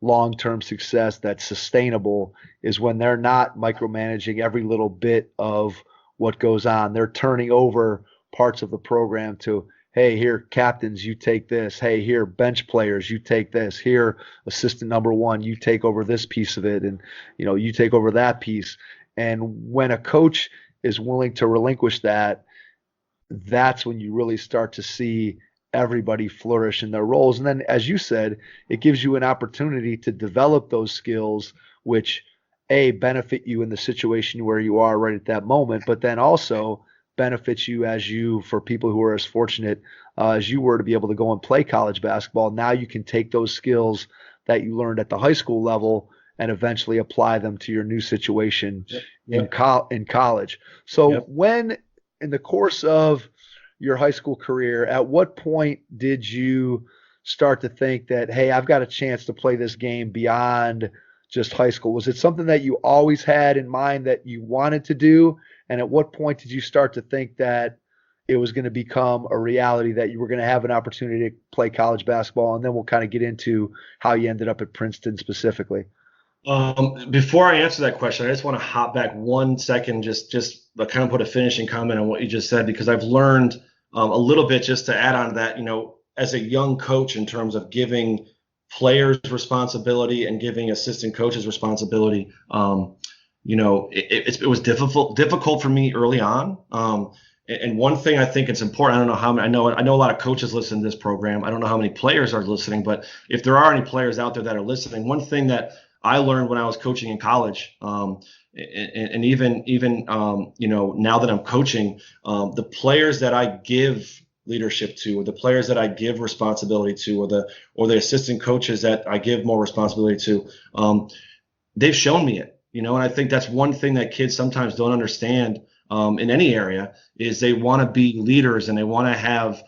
long-term success that's sustainable, is when they're not micromanaging every little bit of what goes on. They're turning over parts of the program to, hey, here, captains, you take this. Hey, here, bench players, you take this. Here, assistant number 1, you take over this piece of it, and you take over that piece. And when a coach is willing to relinquish that, that's when you really start to see everybody flourish in their roles. And then, as you said, it gives you an opportunity to develop those skills, which benefit you in the situation where you are right at that moment, but then also benefits you for people who are as fortunate as you were to be able to go and play college basketball. Now you can take those skills that you learned at the high school level and eventually apply them to your new situation in college. So when, in the course of your high school career, at what point did you start to think that, hey, I've got a chance to play this game beyond just high school? Was it something that you always had in mind that you wanted to do? And at what point did you start to think that it was going to become a reality, that you were going to have an opportunity to play college basketball? And then we'll kind of get into how you ended up at Princeton specifically. Before I answer that question, I just want to hop back 1 second, just kind of put a finishing comment on what you just said, because I've learned a little bit, just to add on to that, as a young coach, in terms of giving players responsibility and giving assistant coaches responsibility. It was difficult for me early on. And one thing I think it's important, I don't know how many, I know a lot of coaches listen to this program. I don't know how many players are listening, but if there are any players out there that are listening, one thing that I learned when I was coaching in college, and even now that I'm coaching, the players that I give leadership to, or the players that I give responsibility to, or the assistant coaches that I give more responsibility to, they've shown me it. And I think that's one thing that kids sometimes don't understand in any area, is they want to be leaders, and they want to have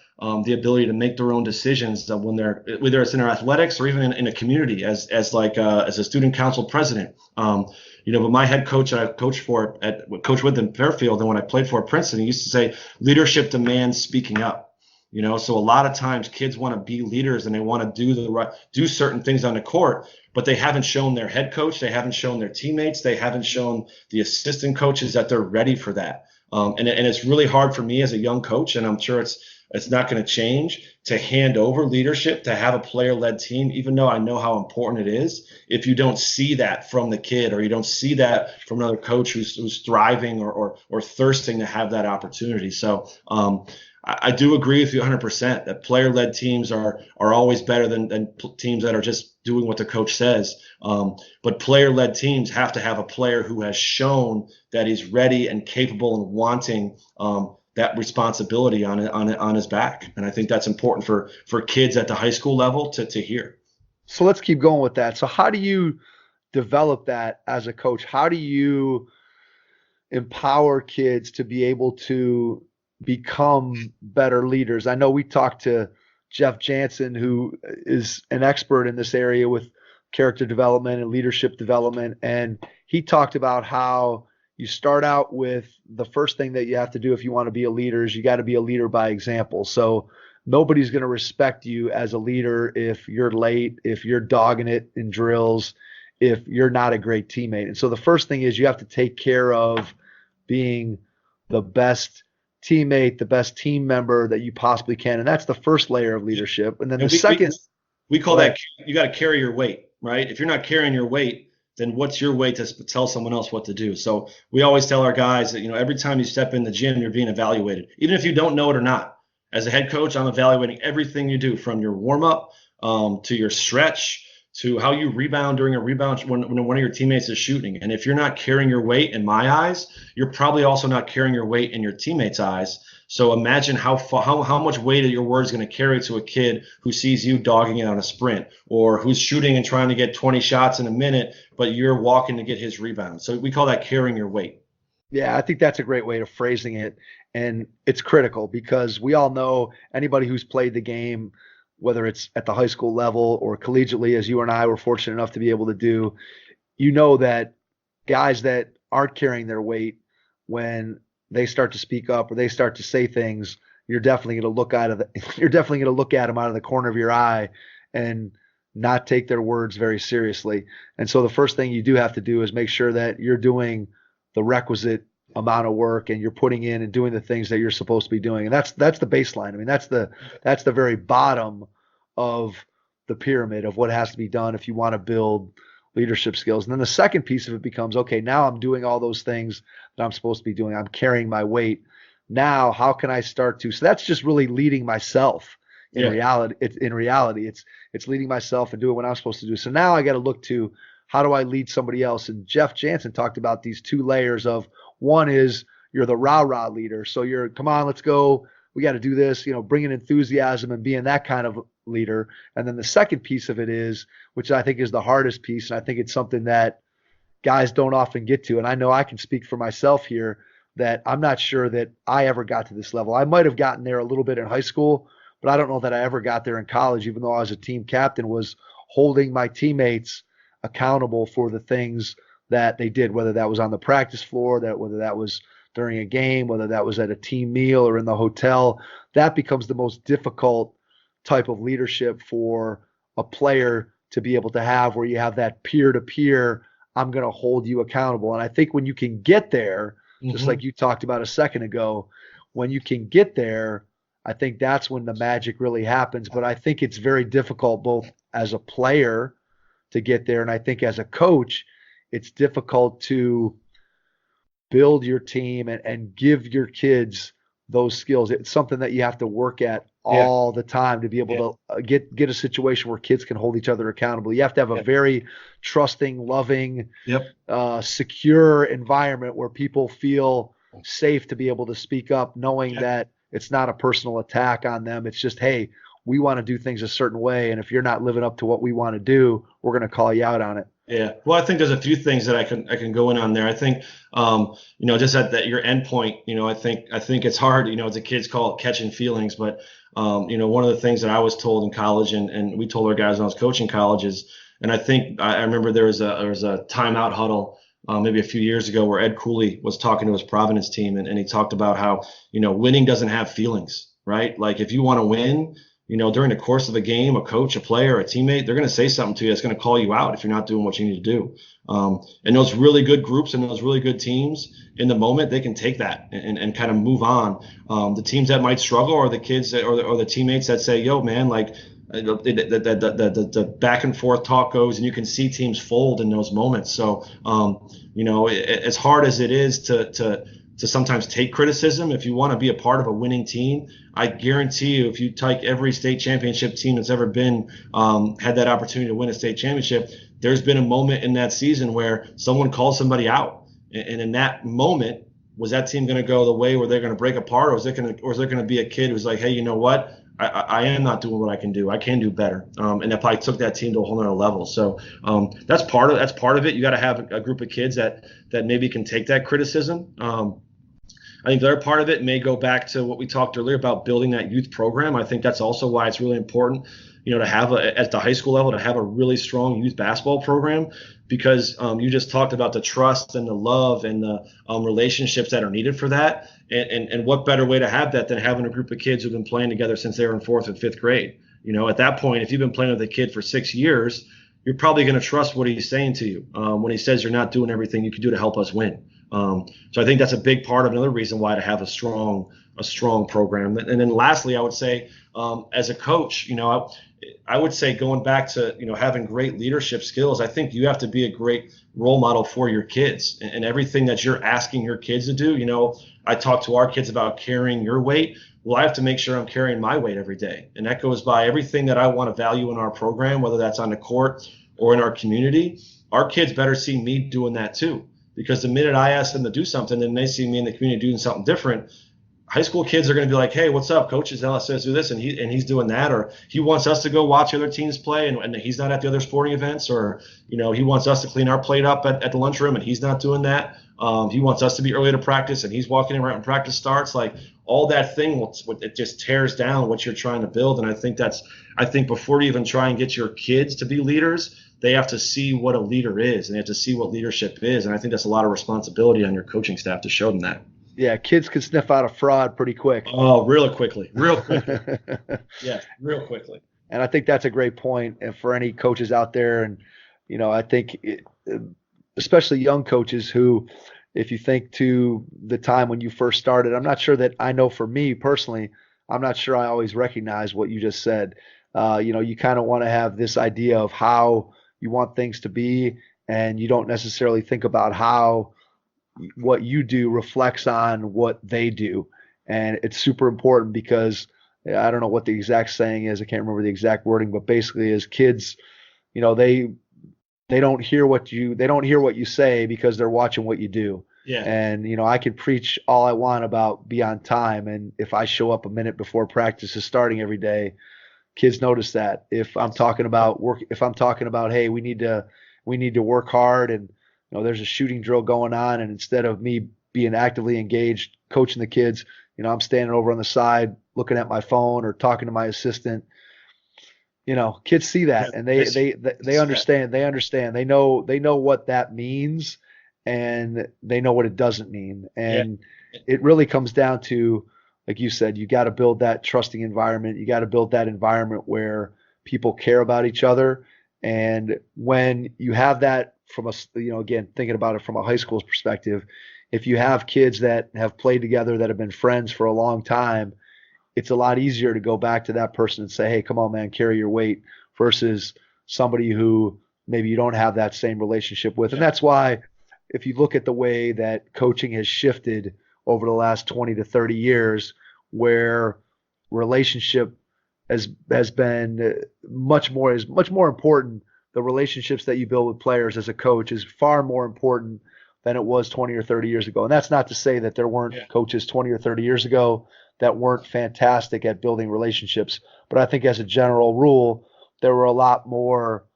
the ability to make their own decisions when they're, whether it's in their athletics or even in a community as a student council president. But my head coach that I coached with in Fairfield, and when I played for Princeton, he used to say, leadership demands speaking up. So a lot of times kids want to be leaders, and they want to do certain things on the court, but they haven't shown their head coach, they haven't shown their teammates, they haven't shown the assistant coaches that they're ready for that. And it's really hard for me as a young coach, and I'm sure it's not going to change, to hand over leadership, to have a player-led team, even though I know how important it is. If you don't see that from the kid, or you don't see that from another coach who's thriving or thirsting to have that opportunity. So I do agree with you 100% that player-led teams are always better than teams that are just doing what the coach says. But player-led teams have to have a player who has shown that he's ready and capable and wanting that responsibility on his back. And I think that's important for kids at the high school level to hear. So let's keep going with that. So how do you develop that as a coach? How do you empower kids to be able to become better leaders? I know we talked to Jeff Jansen, who is an expert in this area with character development and leadership development. And he talked about how you start out with the first thing that you have to do if you want to be a leader is you got to be a leader by example. So nobody's going to respect you as a leader if you're late, if you're dogging it in drills, if you're not a great teammate. And so the first thing is you have to take care of being the best teammate, the best team member that you possibly can. And that's the first layer of leadership. And then the second, we call that, you got to carry your weight, right? If you're not carrying your weight, then what's your way to tell someone else what to do? So we always tell our guys that, every time you step in the gym, you're being evaluated, even if you don't know it or not. As a head coach, I'm evaluating everything you do, from your warm up to your stretch to how you rebound during a rebound when one of your teammates is shooting. And if you're not carrying your weight in my eyes, you're probably also not carrying your weight in your teammates' eyes. So imagine how much weight your word is going to carry to a kid who sees you dogging it on a sprint, or who's shooting and trying to get 20 shots in a minute, but you're walking to get his rebound. So we call that carrying your weight. Yeah, I think that's a great way of phrasing it. And it's critical because we all know, anybody who's played the game, whether it's at the high school level or collegiately, as you and I were fortunate enough to be able to do, that guys that aren't carrying their weight, when they start to speak up or they start to say things, you're definitely going to look at them out of the corner of your eye and not take their words very seriously. And so the first thing you do have to do is make sure that you're doing the requisite amount of work and you're putting in and doing the things that you're supposed to be doing. And that's the baseline. I mean, that's the very bottom of the pyramid of what has to be done if you want to build leadership skills. And then the second piece of it becomes, okay, now I'm doing all those things that I'm supposed to be doing. I'm carrying my weight. Now, how can I start to? So that's just really leading myself. In reality, it's leading myself and doing what I'm supposed to do. So now I got to look to, how do I lead somebody else? And Jeff Jansen talked about these two layers of, one is you're the rah-rah leader. So you're, come on, let's go. We got to do this, bringing enthusiasm and being that kind of leader. And then the second piece of it is, which I think is the hardest piece, and I think it's something that guys don't often get to. And I know I can speak for myself here, that I'm not sure that I ever got to this level. I might have gotten there a little bit in high school, but I don't know that I ever got there in college, even though I was a team captain, was holding my teammates accountable for the things that they did, whether that was on the practice floor, whether that was during a game, whether that was at a team meal or in the hotel. That becomes the most difficult type of leadership for a player to be able to have, where you have that peer-to-peer, I'm going to hold you accountable. And I think when you can get there, just like you talked about a second ago, when you can get there, I think that's when the magic really happens. But I think it's very difficult both as a player to get there, and I think as a coach, it's difficult to build your team and give your kids those skills. It's something that you have to work at all the time to be able to get a situation where kids can hold each other accountable. You have to have a very trusting, loving, secure environment where people feel safe to be able to speak up, knowing that it's not a personal attack on them. It's just, hey, we want to do things a certain way, and if you're not living up to what we want to do, we're going to call you out on it. Yeah. Well, I think there's a few things that I can go in on there. I think, just at that your end point, I think it's hard, as a kids call it catching feelings. But, one of the things that I was told in college and we told our guys when I was coaching colleges, and I think I remember there was a timeout huddle maybe a few years ago where Ed Cooley was talking to his Providence team, and he talked about how, winning doesn't have feelings, right? Like if you want to win, during the course of a game, a coach, a player, a teammate, they're going to say something to you that's going to call you out if you're not doing what you need to do. And those really good groups and those really good teams in the moment, they can take that and kind of move on. The teams that might struggle are the kids or the teammates that say, yo, man, like the back and forth talk goes, and you can see teams fold in those moments. So, as hard as it is to sometimes take criticism, if you want to be a part of a winning team, I guarantee you, if you take every state championship team that's ever been had that opportunity to win a state championship, there's been a moment in that season where someone called somebody out, and in that moment, was that team going to go the way where they're going to break apart, or is there going to be a kid who's like, hey, you know what? I am not doing what I can do. I can do better, and that probably took that team to a whole nother level. So that's part of it. You got to have a group of kids that maybe can take that criticism. I think the other part of it may go back to what we talked earlier about building that youth program. I think that's also why it's really important, to have at the high school level, to have a really strong youth basketball program, because you just talked about the trust and the love and the relationships that are needed for that. And what better way to have that than having a group of kids who've been playing together since they were in 4th and 5th grade. At that point, if you've been playing with a kid for 6 years, you're probably going to trust what he's saying to you when he says you're not doing everything you can do to help us win. So I think that's a big part of another reason why to have a strong program. And then lastly, I would say as a coach, I would say going back to, having great leadership skills, I think you have to be a great role model for your kids, and everything that you're asking your kids to do. I talk to our kids about carrying your weight. Well, I have to make sure I'm carrying my weight every day. And that goes by everything that I want to value in our program, whether that's on the court or in our community. Our kids better see me doing that too. Because the minute I ask them to do something and they see me in the community doing something different, high school kids are going to be like, hey, what's up? Coach is telling us to do this, and he's doing that, or he wants us to go watch other teams play, and he's not at the other sporting events, or he wants us to clean our plate up at the lunchroom, and he's not doing that. He wants us to be early to practice, and he's walking in right when practice starts. Like all that thing, it just tears down what you're trying to build. And I think before you even try and get your kids to be leaders, they have to see what a leader is, and they have to see what leadership is. And I think that's a lot of responsibility on your coaching staff to show them that. Yeah, kids can sniff out a fraud pretty quick. Oh, real quickly. Yeah, real quickly. And I think that's a great point. And for any coaches out there, and I think especially young coaches who, if you think to the time when you first started, I'm not sure that I know for me personally, I'm not sure I always recognize what you just said. You kind of want to have this idea of how you want things to be, and you don't necessarily think about how what you do reflects on what they do. And it's super important because I don't know what the exact saying is. I can't remember the exact wording, but basically as kids, they don't hear what you say because they're watching what you do. Yeah. And, I can preach all I want about be on time. And if I show up a minute before practice is starting every day, kids notice that. If I'm talking about hey, we need to work hard, and there's a shooting drill going on, and instead of me being actively engaged coaching the kids, I'm standing over on the side looking at my phone or talking to my assistant. Kids see that, and they understand. They understand. They know what that means, and they know what it doesn't mean. And it really comes down to, like you said, you got to build that trusting environment. You got to build that environment where people care about each other. And when you have that from again, thinking about it from a high school's perspective, if you have kids that have played together, that have been friends for a long time, it's a lot easier to go back to that person and say, hey, come on, man, carry your weight, versus somebody who maybe you don't have that same relationship with. And that's why if you look at the way that coaching has shifted over the last 20 to 30 years, where relationship has been much more important. The relationships that you build with players as a coach is far more important than it was 20 or 30 years ago. And that's not to say that there weren't coaches 20 or 30 years ago that weren't fantastic at building relationships. But I think as a general rule, there were a lot more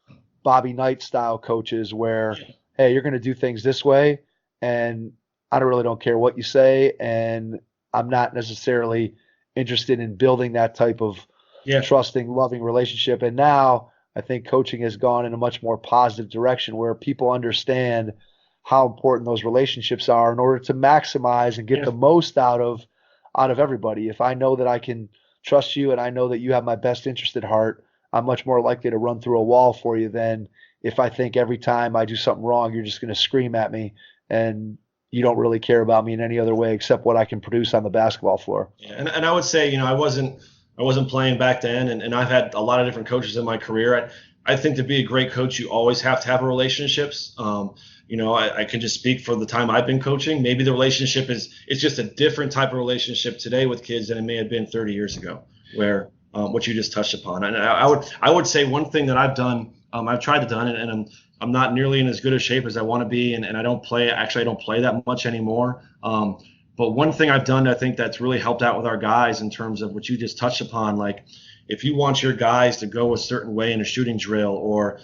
Bobby Knight style coaches where, hey, you're going to do things this way, and I really don't care what you say, and I'm not necessarily interested in building that type of trusting, loving relationship. And now I think coaching has gone in a much more positive direction where people understand how important those relationships are in order to maximize and get the most out of everybody. If I know that I can trust you and I know that you have my best interest at heart, I'm much more likely to run through a wall for you than if I think every time I do something wrong, you're just going to scream at me and you don't really care about me in any other way except what I can produce on the basketball floor. Yeah, and I would say, I wasn't playing back then, and I've had a lot of different coaches in my career. I think to be a great coach, you always have to have relationships. I can just speak for the time I've been coaching. Maybe the relationship is just a different type of relationship today with kids than it may have been 30 years ago, where what you just touched upon. And I would say one thing that I've done, I've tried to done, and I'm not nearly in as good a shape as I want to be, and I don't play. Actually, I don't play that much anymore. But one thing I've done, I think that's really helped out with our guys in terms of what you just touched upon, like if you want your guys to go a certain way in a shooting drill, or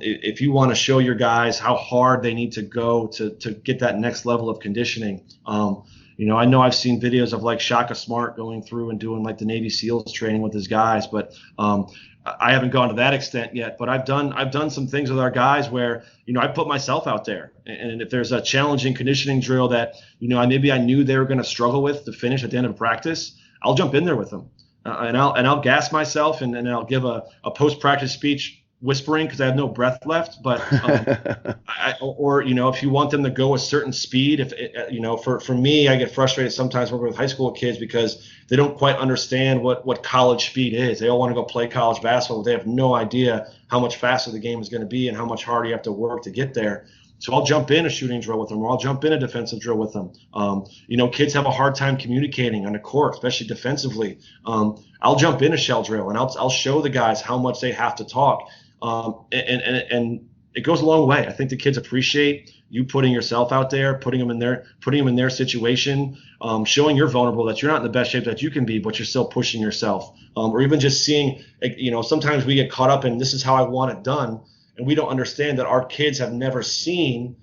if you want to show your guys how hard they need to go to get that next level of conditioning. I know I've seen videos of like Shaka Smart going through and doing like the Navy SEALs training with his guys, but I haven't gone to that extent yet. But I've done some things with our guys where I put myself out there, and if there's a challenging conditioning drill that maybe I knew they were going to struggle with to finish at the end of practice, I'll jump in there with them, and I'll gas myself, and I'll give a post practice speech whispering because I have no breath left. But if you want them to go a certain speed, for me, I get frustrated sometimes working with high school kids because they don't quite understand what college speed is. They all want to go play college basketball, but they have no idea how much faster the game is going to be and how much harder you have to work to get there. So I'll jump in a shooting drill with them, or I'll jump in a defensive drill with them. Kids have a hard time communicating on the court, especially defensively. I'll jump in a shell drill, and I'll show the guys how much they have to talk. And it goes a long way. I think the kids appreciate you putting yourself out there, putting them in their situation, showing you're vulnerable, that you're not in the best shape that you can be, but you're still pushing yourself. Or even just seeing, sometimes we get caught up in this is how I want it done, and we don't understand that our kids have never seen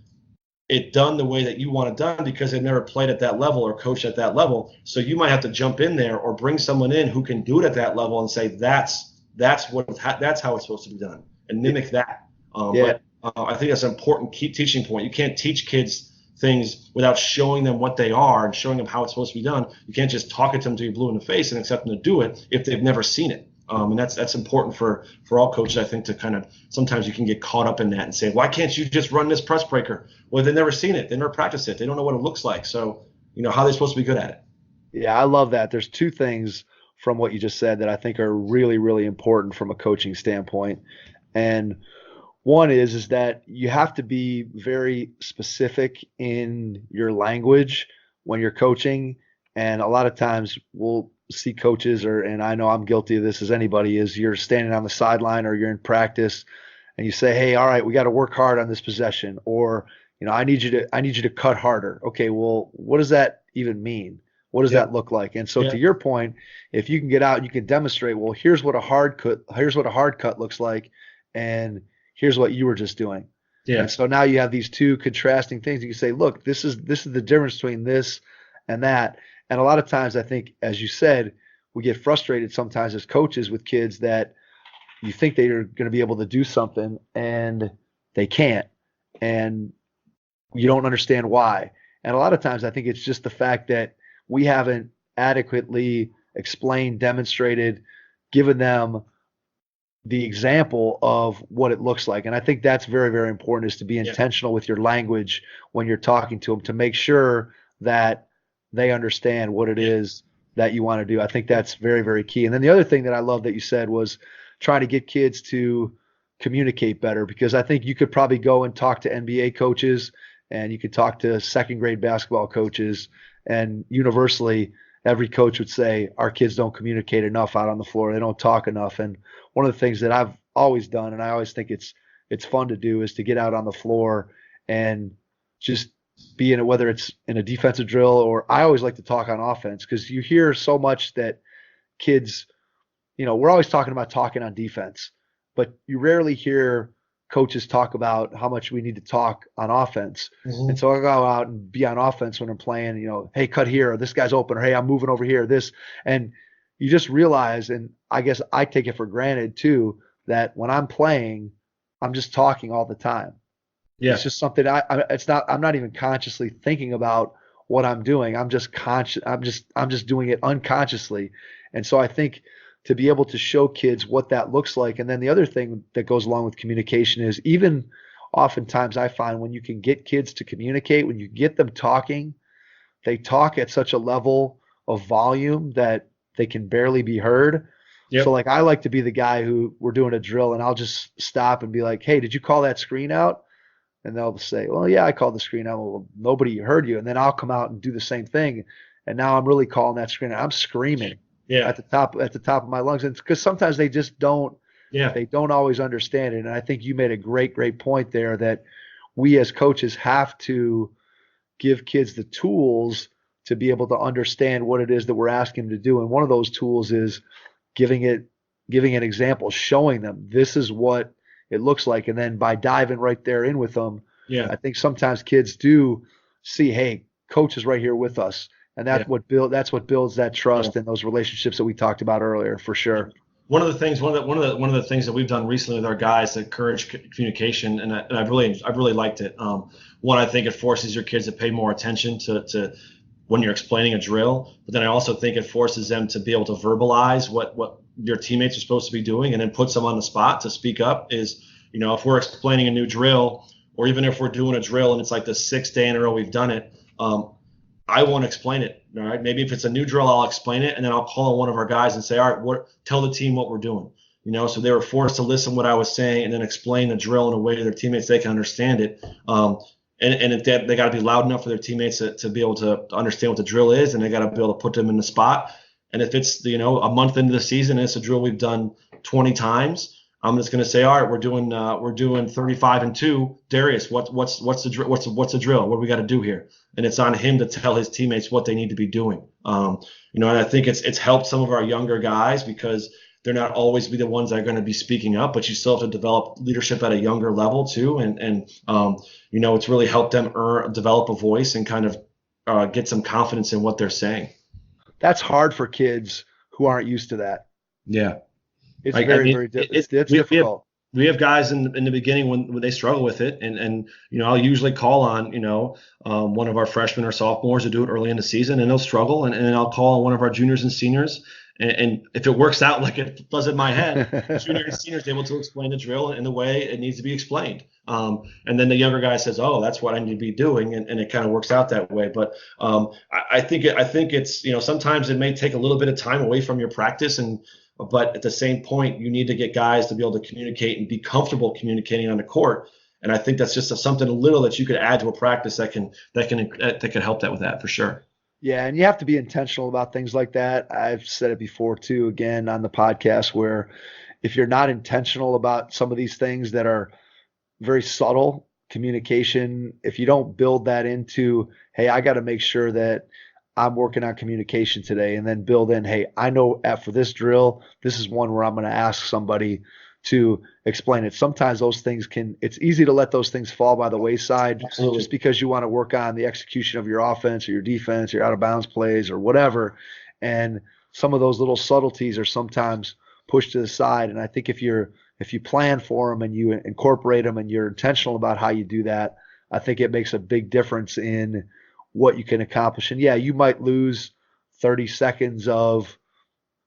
it done the way that you want it done because they've never played at that level or coached at that level. So you might have to jump in there or bring someone in who can do it at that level and say that's how it's supposed to be done, and mimic that. But I think that's an important key teaching point. You can't teach kids things without showing them what they are and showing them how it's supposed to be done. You can't just talk it to them till you're blue in the face and expect them to do it if they've never seen it. And that's important for all coaches, I think, to kind of, sometimes you can get caught up in that and say, why can't you just run this press breaker? Well, they've never seen it. They never practiced it. They don't know what it looks like. So, how are they supposed to be good at it? Yeah, I love that. There's two things from what you just said that I think are really, really important from a coaching standpoint. And one is that you have to be very specific in your language when you're coaching. And a lot of times we'll see coaches, and I know I'm guilty of this as anybody is, you're standing on the sideline or you're in practice and you say, hey, all right, we got to work hard on this possession, or, I need you to cut harder. Okay, well, what does that even mean? What does that look like? And so to your point, if you can get out and you can demonstrate, well, here's what a hard cut looks like, and here's what you were just doing. Yeah. And so now you have these two contrasting things. You can say, look, this is the difference between this and that. And a lot of times, I think, as you said, we get frustrated sometimes as coaches with kids that you think they are going to be able to do something and they can't, and you don't understand why. And a lot of times I think it's just the fact that we haven't adequately explained, demonstrated, given them the example of what it looks like. And I think that's very, very important, is to be intentional with your language when you're talking to them, to make sure that they understand what it is that you want to do. I think that's very, very key. And then the other thing that I love that you said was trying to get kids to communicate better, because I think you could probably go and talk to NBA coaches and you could talk to second grade basketball coaches, and universally every coach would say our kids don't communicate enough out on the floor. They don't talk enough. And one of the things that I've always done, and I always think it's fun to do, is to get out on the floor and just be in it, whether it's in a defensive drill, or I always like to talk on offense, because you hear so much that kids, we're always talking on defense, but you rarely hear coaches talk about how much we need to talk on offense. Mm-hmm. And so I go out and be on offense when I'm playing, hey, cut here, or this guy's open, or hey, I'm moving over here, this. And you just realize, and I guess I take it for granted too, that when I'm playing, I'm just talking all the time. Yeah. It's just something I'm not even consciously thinking about what I'm doing. I'm just doing it unconsciously. And so I think to be able to show kids what that looks like. And then the other thing that goes along with communication is even oftentimes I find when you can get kids to communicate, when you get them talking, they talk at such a level of volume that they can barely be heard. Yep. So like I like to be the guy who we're doing a drill and I'll just stop and be like, hey, did you call that screen out? And they'll say, well, yeah, I called the screen out. Well, nobody heard you. And then I'll come out and do the same thing. And now I'm really calling that screen out. I'm screaming at the top of my lungs. And because sometimes they just don't, they don't always understand it. And I think you made a great point there that we as coaches have to give kids the tools to be able to understand what it is that we're asking them to do. And one of those tools is giving an example, showing them this is what it looks like. And then by diving right there in with them, I think sometimes kids do see, hey, coach is right here with us. And that's what builds that trust and those relationships that we talked about earlier, for sure. One of the things that we've done recently with our guys that encourage communication, and I've really liked it. One, I think it forces your kids to pay more attention to when you're explaining a drill, but then I also think it forces them to be able to verbalize what their teammates are supposed to be doing, and then puts them on the spot to speak up. Is, if we're explaining a new drill, or even if we're doing a drill and it's like the 6th day in a row we've done it, I want to explain it. All right, maybe if it's a new drill, I'll explain it, and then I'll call on one of our guys and say, all right, tell the team what we're doing. So they were forced to listen to what I was saying and then explain the drill in a way to their teammates they can understand it. And if they got to be loud enough for their teammates to be able to understand what the drill is, and they got to be able to put them in the spot. And if it's a month into the season and it's a drill we've done 20 times, I'm just going to say, all right, we're doing 35 and 2. Darius, what's the drill? What's the drill? What do we got to do here? And it's on him to tell his teammates what they need to be doing. And I think it's helped some of our younger guys because they're not always be the ones that are going to be speaking up, but you still have to develop leadership at a younger level too. And it's really helped them develop a voice and kind of get some confidence in what they're saying. That's hard for kids who aren't used to that. Yeah. It's very difficult. We have guys in the beginning when they struggle with it, and I'll usually call on one of our freshmen or sophomores to do it early in the season, and they'll struggle, and I'll call on one of our juniors and seniors, and if it works out like it does in my head, junior and seniors are able to explain the drill in the way it needs to be explained, and then the younger guy says, oh, that's what I need to be doing, and it kind of works out that way. But I think it's sometimes it may take a little bit of time away from your practice, but at the same point, you need to get guys to be able to communicate and be comfortable communicating on the court. And I think that's just something little that you could add to a practice that can help that with that for sure. Yeah, and you have to be intentional about things like that. I've said it before too, again on the podcast, where if you're not intentional about some of these things that are very subtle communication, if you don't build that into, hey, I got to make sure that I'm working on communication today, and then build in, hey, I know for this drill, this is one where I'm going to ask somebody to explain it. Sometimes those things it's easy to let those things fall by the wayside. Absolutely. Just because you want to work on the execution of your offense or your defense, your out of bounds plays or whatever. And some of those little subtleties are sometimes pushed to the side. And I think if you plan for them and you incorporate them and you're intentional about how you do that, I think it makes a big difference in what you can accomplish. And yeah, you might lose 30 seconds of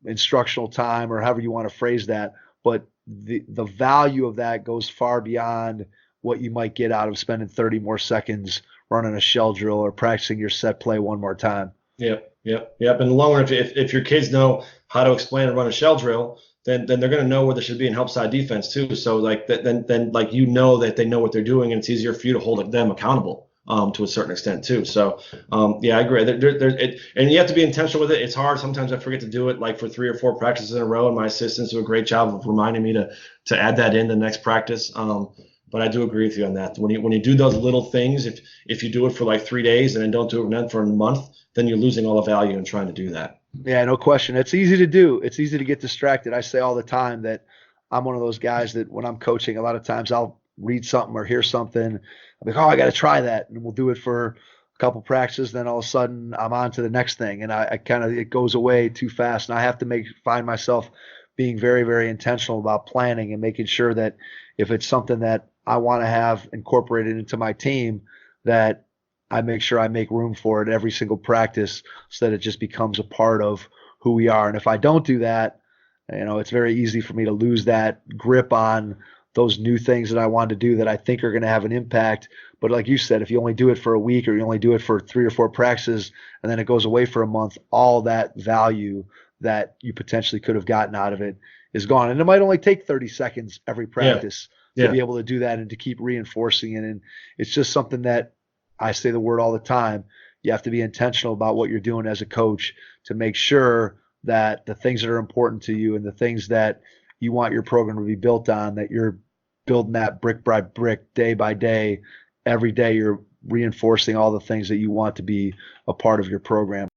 instructional time or however you want to phrase that, but the value of that goes far beyond what you might get out of spending 30 more seconds running a shell drill or practicing your set play one more time. Yep. In the long run, if your kids know how to explain and run a shell drill, then they're going to know where they should be in help side defense too. So like that, then that they know what they're doing, and it's easier for you to hold them accountable. To a certain extent too. So I agree. And you have to be intentional with it. It's hard. Sometimes I forget to do it like for 3 or 4 practices in a row, and my assistants do a great job of reminding me to add that in the next practice. But I do agree with you on that. When you do those little things, if you do it for like 3 days and then don't do it for a month, then you're losing all the value in trying to do that. Yeah, no question. It's easy to do. It's easy to get distracted. I say all the time that I'm one of those guys that when I'm coaching, a lot of times I'll read something or hear something. I'm like, oh, I got to try that. And we'll do it for a couple practices. Then all of a sudden I'm on to the next thing. And it goes away too fast. And I have to find myself being very, very intentional about planning and making sure that if it's something that I want to have incorporated into my team, that I make sure I make room for it every single practice so that it just becomes a part of who we are. And if I don't do that, it's very easy for me to lose that grip on those new things that I want to do that I think are going to have an impact. But like you said, if you only do it for a week or you only do it for 3 or 4 practices and then it goes away for a month, all that value that you potentially could have gotten out of it is gone. And it might only take 30 seconds every practice to be able to do that and to keep reinforcing it. And it's just something that I say the word all the time. You have to be intentional about what you're doing as a coach to make sure that the things that are important to you and the things that you want your program to be built on, that you're building that brick by brick, day by day. Every day you're reinforcing all the things that you want to be a part of your program.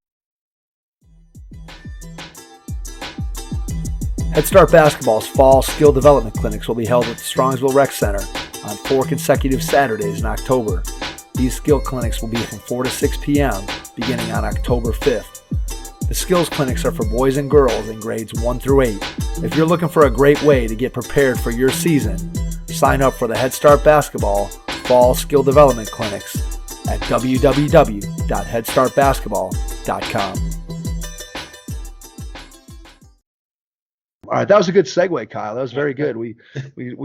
Head Start Basketball's fall skill development clinics will be held at the Strongsville Rec Center on 4 consecutive Saturdays in October. These skill clinics will be from 4 to 6 p.m. beginning on October 5th. The skills clinics are for boys and girls in grades 1 through 8. If you're looking for a great way to get prepared for your season, sign up for the Head Start Basketball Fall Skill Development Clinics at www.headstartbasketball.com. All right, that was a good segue, Kyle. That was very good. We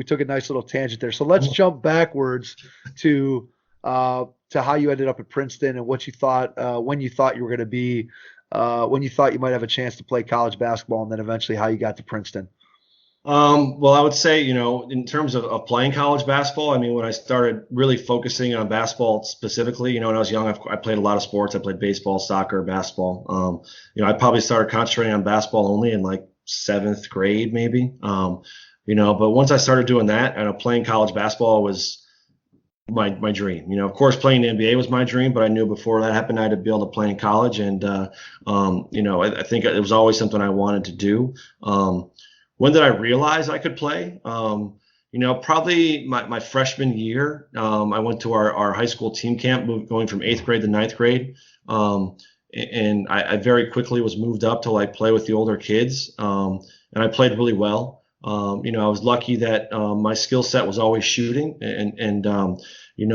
took a nice little tangent there. So let's jump backwards to how you ended up at Princeton and what you thought when you thought you were going to be. When you thought you might have a chance to play college basketball, and then eventually how you got to Princeton. Well, I would say, in terms of playing college basketball, I mean, when I started really focusing on basketball specifically, when I was young, I played a lot of sports. I played baseball, soccer, basketball. I probably started concentrating on basketball only in like 7th grade, maybe. But once I started doing that, playing college basketball was my dream. Of course, playing the NBA was my dream, but I knew before that happened, I had to be able to play in college. And, I think it was always something I wanted to do. When did I realize I could play? Probably my freshman year. I went to our high school team camp, going from 8th grade to 9th grade. And I very quickly was moved up to play with the older kids. And I played really well. I was lucky that my skill set was always shooting, and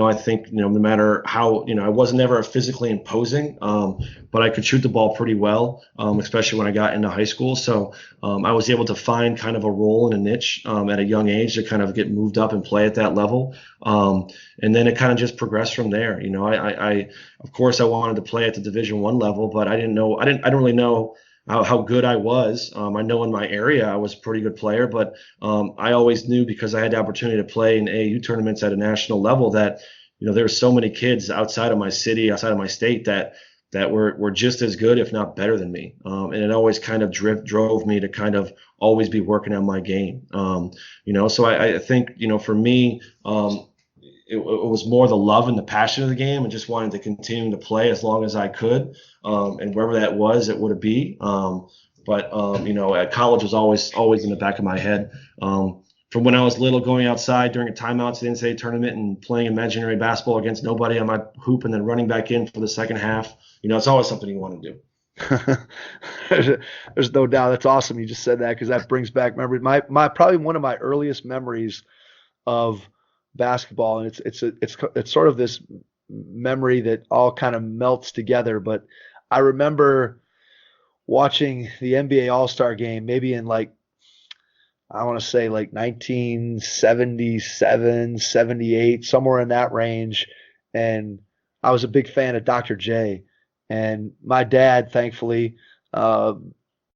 I think no matter how I wasn't ever physically imposing, but I could shoot the ball pretty well, especially when I got into high school. So I was able to find kind of a role and a niche at a young age to kind of get moved up and play at that level, and then it kind of just progressed from there. I of course I wanted to play at the Division I level, but I didn't really know how good I was. I know in my area I was a pretty good player, but I always knew, because I had the opportunity to play in AAU tournaments at a national level, that there were so many kids outside of my city, outside of my state, that were just as good, if not better than me. And it always kind of drove me to kind of always be working on my game. So I think for me, it was more the love and the passion of the game, and just wanted to continue to play as long as I could, and wherever that was, it would be. But at college was always in the back of my head. From when I was little, going outside during a timeout to the NCAA tournament and playing imaginary basketball against nobody on my hoop, and then running back in for the second half, it's always something you want to do. There's no doubt. That's awesome. You just said that, because that brings back memories. My probably one of my earliest memories of basketball, and it's sort of this memory that all kind of melts together. But I remember watching the NBA All-Star game, maybe in I want to say 1977, 78, somewhere in that range. And I was a big fan of Dr. J. And my dad, thankfully,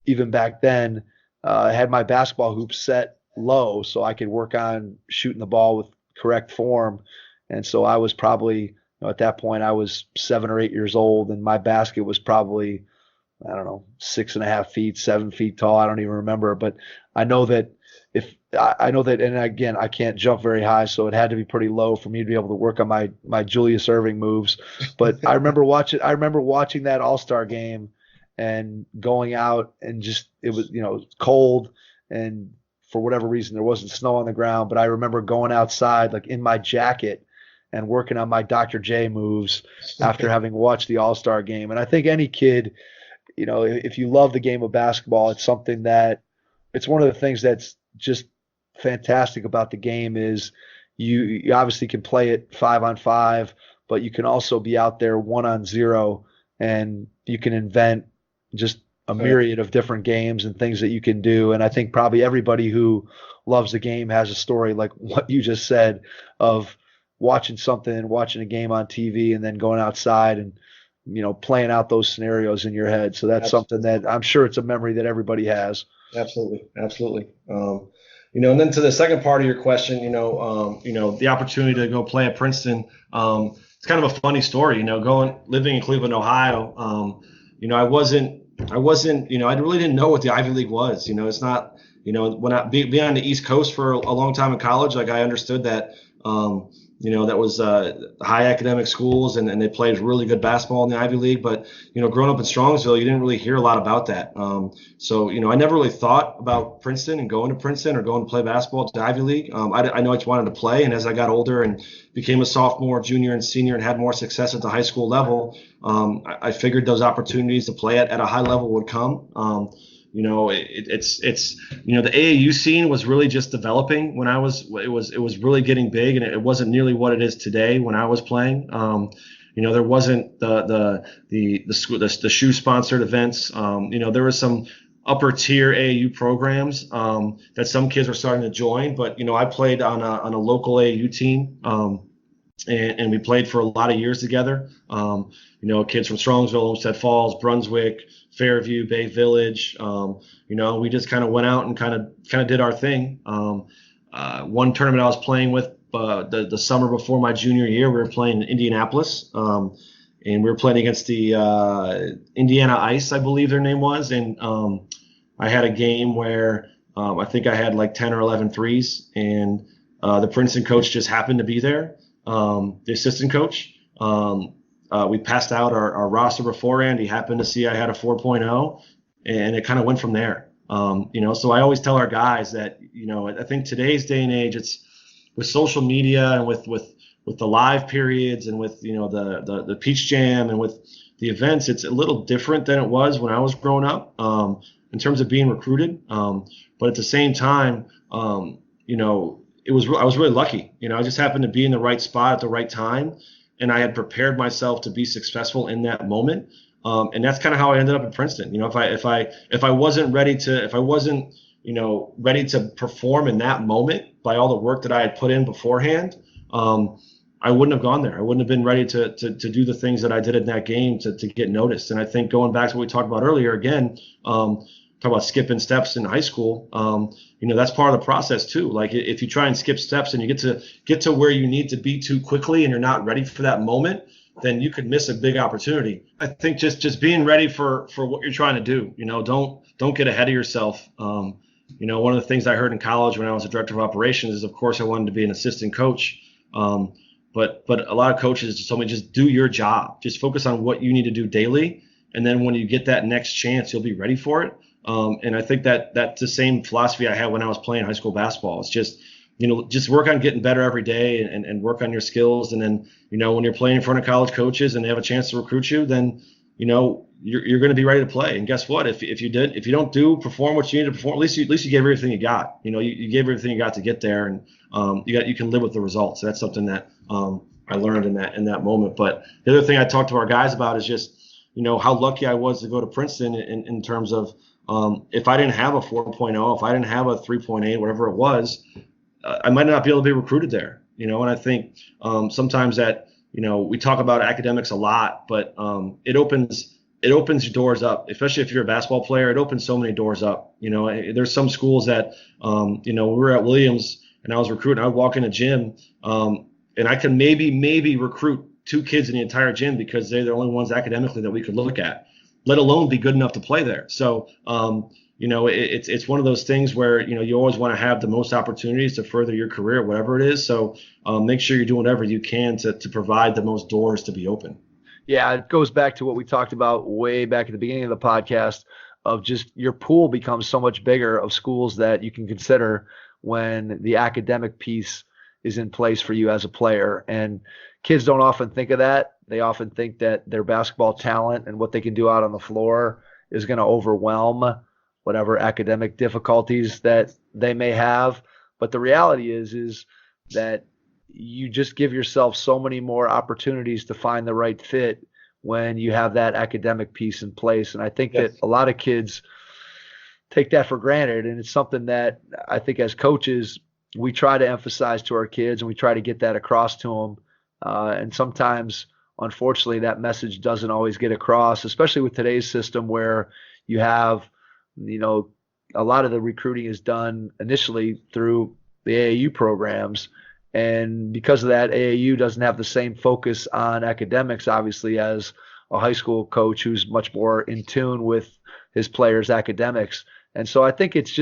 even back then, had my basketball hoop set low so I could work on shooting the ball with correct form. And so I was probably, at that point, I was 7 or 8 years old, and my basket was probably, 6.5 feet, 7 feet tall. I don't even remember, but I know that and again, I can't jump very high, so it had to be pretty low for me to be able to work on my Julius Erving moves. But I remember watching that All-Star game and going out, and just, it was, cold, and for whatever reason there wasn't snow on the ground, but I remember going outside in my jacket and working on my Dr. J moves after having watched the All-Star game. And I think any kid, if you love the game of basketball, it's something that, it's one of the things that's just fantastic about the game is you obviously can play it 5-on-5, but you can also be out there 1-on-0, and you can invent just a myriad of different games and things that you can do. And I think probably everybody who loves the game has a story like what you just said of watching a game on TV and then going outside and, playing out those scenarios in your head. So that's something that I'm sure it's a memory that everybody has. Absolutely. And then to the second part of your question, the opportunity to go play at Princeton, it's kind of a funny story, living in Cleveland, Ohio. I really didn't know what the Ivy League was. It's not, when being on the East Coast for a long time in college, like I understood that, that was high academic schools and they played really good basketball in the Ivy League. But, growing up in Strongsville, you didn't really hear a lot about that. So, I never really thought about Princeton and going to Princeton or going to play basketball at the Ivy League. I know I just wanted to play. And as I got older and became a sophomore, junior, and senior and had more success at the high school level, I figured those opportunities to play at a high level would come. The AAU scene was really just developing when it was really getting big, and it wasn't nearly what it is today when I was playing. There wasn't the shoe sponsored events. There was some upper tier AAU programs that some kids were starting to join, but I played on a local AAU team. And we played for a lot of years together. Kids from Strongsville, Olmsted Falls, Brunswick, Fairview, Bay Village. We just kind of went out and kind of did our thing. One tournament I was playing with the summer before my junior year, we were playing in Indianapolis, and we were playing against the Indiana Ice, I believe their name was. And I had a game where I think I had like 10 or 11 threes, and the Princeton coach just happened to be there. The assistant coach, we passed out our roster beforehand. He happened to see I had a 4.0, and it kind of went from there. So I always tell our guys that, I think today's day and age, it's with social media and with the live periods and with, the Peach Jam and with the events, it's a little different than it was when I was growing up, in terms of being recruited. But at the same time, I was really lucky. I just happened to be in the right spot at the right time, and I had prepared myself to be successful in that moment. And that's kind of how I ended up at Princeton. If I wasn't ready to perform in that moment by all the work that I had put in beforehand, I wouldn't have gone there. I wouldn't have been ready to do the things that I did in that game to get noticed. And I think going back to what we talked about earlier, again, talk about skipping steps in high school. That's part of the process too. Like if you try and skip steps and you get to where you need to be too quickly and you're not ready for that moment, then you could miss a big opportunity. I think just being ready for what you're trying to do. Don't get ahead of yourself. One of the things I heard in college when I was a director of operations is, of course, I wanted to be an assistant coach. But a lot of coaches just told me, just do your job. Just focus on what you need to do daily. And then when you get that next chance, you'll be ready for it. And I think that's the same philosophy I had when I was playing high school basketball. It's just, just work on getting better every day and work on your skills. And then, when you're playing in front of college coaches and they have a chance to recruit you, then, you're going to be ready to play. And guess what? If you don't perform what you need to perform, at least you gave everything you got. You gave everything you got to get there, and you can live with the results. So that's something that I learned in that moment. But the other thing I talked to our guys about is just, how lucky I was to go to Princeton in terms of, if I didn't have a 4.0, if I didn't have a 3.8, whatever it was, I might not be able to be recruited there. And I think sometimes that, we talk about academics a lot, but it opens your doors up, especially if you're a basketball player. It opens so many doors up. There's some schools that, we were at Williams and I was recruiting. I would walk in a gym and I can maybe recruit 2 kids in the entire gym because they're the only ones academically that we could look at, let alone be good enough to play there. So, it's one of those things where, you always want to have the most opportunities to further your career, whatever it is. So make sure you're doing whatever you can to provide the most doors to be open. Yeah, it goes back to what we talked about way back at the beginning of the podcast of just your pool becomes so much bigger of schools that you can consider when the academic piece is in place for you as a player. And kids don't often think of that. They often think that their basketball talent and what they can do out on the floor is going to overwhelm whatever academic difficulties that they may have. But the reality is that you just give yourself so many more opportunities to find the right fit when you have that academic piece in place. And I think Yes. that a lot of kids take that for granted. And it's something that I think as coaches, we try to emphasize to our kids and we try to get that across to them. And sometimes, unfortunately, that message doesn't always get across, especially with today's system where you have, a lot of the recruiting is done initially through the AAU programs. And because of that, AAU doesn't have the same focus on academics, obviously, as a high school coach who's much more in tune with his players' academics. And so I think it's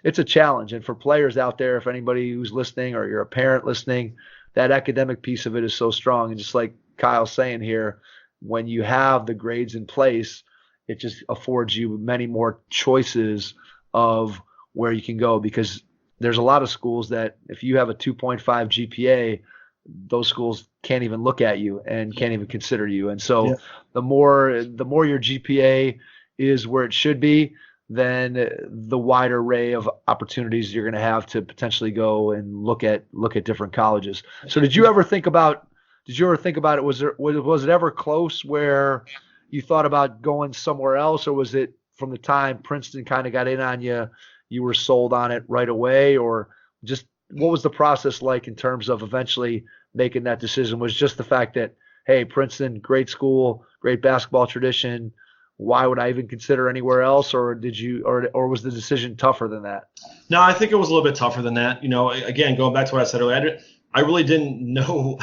a challenge. And for players out there, if anybody who's listening or you're a parent listening, that academic piece of it is so strong. And just like Kyle's saying here, when you have the grades in place, it just affords you many more choices of where you can go, because there's a lot of schools that if you have a 2.5 GPA, those schools can't even look at you and can't even consider you. And so the more your GPA is where it should be, then the wider array of opportunities you're going to have to potentially go and look at different colleges. So did you ever think about it? Was it ever close where you thought about going somewhere else, or was it from the time Princeton kind of got in on you, you were sold on it right away? Or just what was the process like in terms of eventually making that decision? Was just the fact that, hey, Princeton, great school, great basketball tradition, why would I even consider anywhere else? Or or was the decision tougher than that? No, I think it was a little bit tougher than that. Again, going back to what I said earlier, I really didn't know.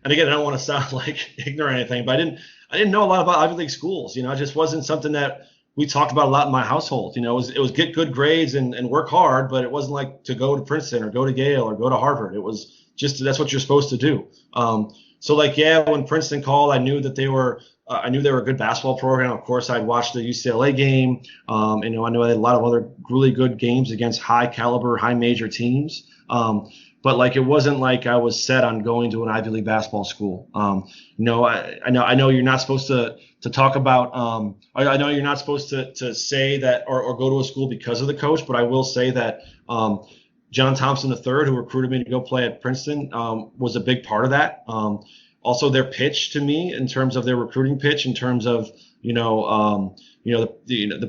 And again, I don't want to sound like ignorant or anything, but I didn't know a lot about Ivy League schools. It just wasn't something that we talked about a lot in my household. It was get good grades and work hard, but it wasn't like to go to Princeton or go to Yale or go to Harvard. It was just that's what you're supposed to do. So when Princeton called, I knew that they were a good basketball program. Of course, I'd watched the UCLA game. I know they had a lot of other really good games against high caliber, high major teams. But it wasn't like I was set on going to an Ivy League basketball school. I know you're not supposed to talk about. I know you're not supposed to say that or go to a school because of the coach. But I will say that John Thompson III, who recruited me to go play at Princeton, was a big part of that. Also, their pitch to me, in terms of their recruiting pitch, in terms of the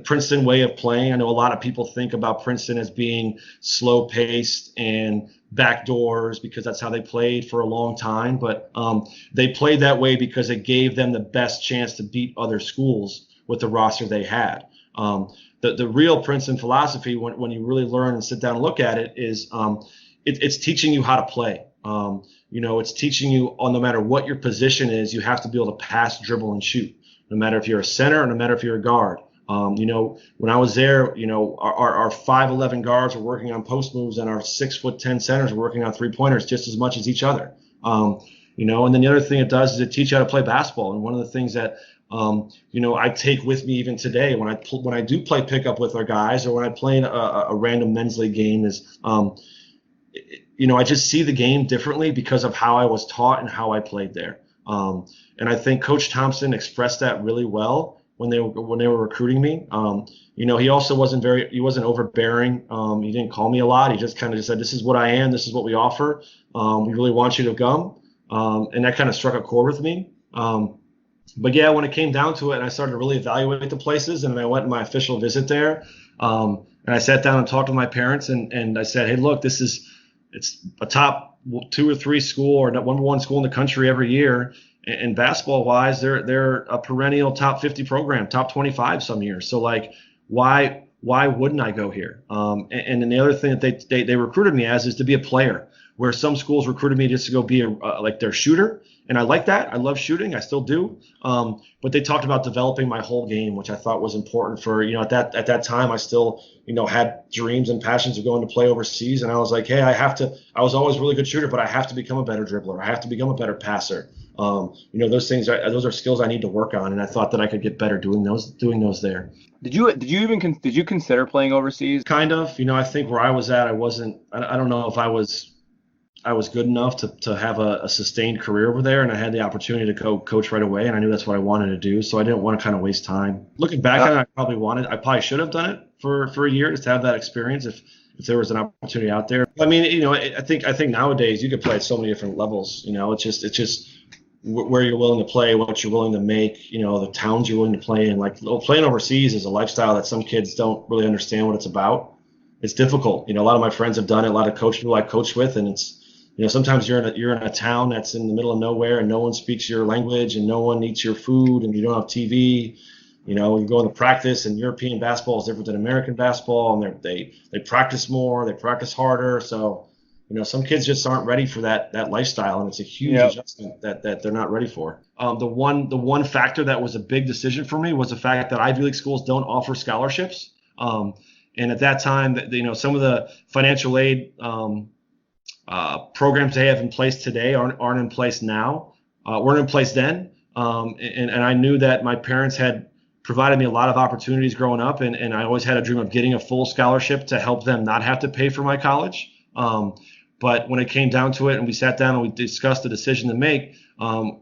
Princeton way of playing. I know a lot of people think about Princeton as being slow paced and backdoors because that's how they played for a long time. But they played that way because it gave them the best chance to beat other schools with the roster they had. The real Princeton philosophy, when you really learn and sit down and look at it, is it's teaching you how to play. It's teaching you no matter what your position is, you have to be able to pass, dribble, and shoot. No matter if you're a center or no matter if you're a guard. When I was there, our 5'11" guards were working on post moves and our 6'10" centers were working on 3-pointers just as much as each other. And then the other thing it does is it teaches you how to play basketball. And one of the things that I take with me even today when I do play pickup with our guys or when I play in a random men's league game is I just see the game differently because of how I was taught and how I played there. And I think Coach Thompson expressed that really well when they were recruiting me. He also wasn't overbearing. He didn't call me a lot. He just kind of just said, this is what I am. This is what we offer. We really want you to come. And that kind of struck a chord with me. But when it came down to it and I started to really evaluate the places and I went on my official visit there, and I sat down and talked to my parents and I said, hey, look, it's a top 2 or 3 school or number 1 school in the country every year. And basketball wise, they're a perennial top 50 program, top 25 some years. So why wouldn't I go here? And then the other thing that they recruited me as is to be a player, where some schools recruited me just to go be their shooter. And I like that. I love shooting. I still do. But they talked about developing my whole game, which I thought was important for, at that time, I still, had dreams and passions of going to play overseas. And I was like, hey, I was always a really good shooter, but I have to become a better dribbler. I have to become a better passer. Those are skills I need to work on. And I thought that I could get better doing those there. Did you consider playing overseas? Kind of. I think where I was at, I don't know if I was good enough to have a sustained career over there, and I had the opportunity to go coach right away, and I knew that's what I wanted to do, so I didn't want to kind of waste time. Looking back on it, I probably should have done it for a year just to have that experience if there was an opportunity out there. I mean, I think nowadays you could play at so many different levels. It's just where you're willing to play, what you're willing to make, the towns you're willing to play in. Like playing overseas is a lifestyle that some kids don't really understand what it's about. It's difficult. A lot of my friends have done it. A lot of people I coach with, and it's, sometimes you're in a town that's in the middle of nowhere and no one speaks your language and no one eats your food and you don't have TV. You go into practice, and European basketball is different than American basketball, and they practice more, they practice harder. So, some kids just aren't ready for that lifestyle, and it's a huge adjustment that they're not ready for. The one factor that was a big decision for me was the fact that Ivy League schools don't offer scholarships. And at that time, some of the financial aid programs they have in place today aren't in place now. Weren't in place then. And I knew that my parents had provided me a lot of opportunities growing up, and I always had a dream of getting a full scholarship to help them not have to pay for my college. But when it came down to it and we sat down and we discussed the decision to make,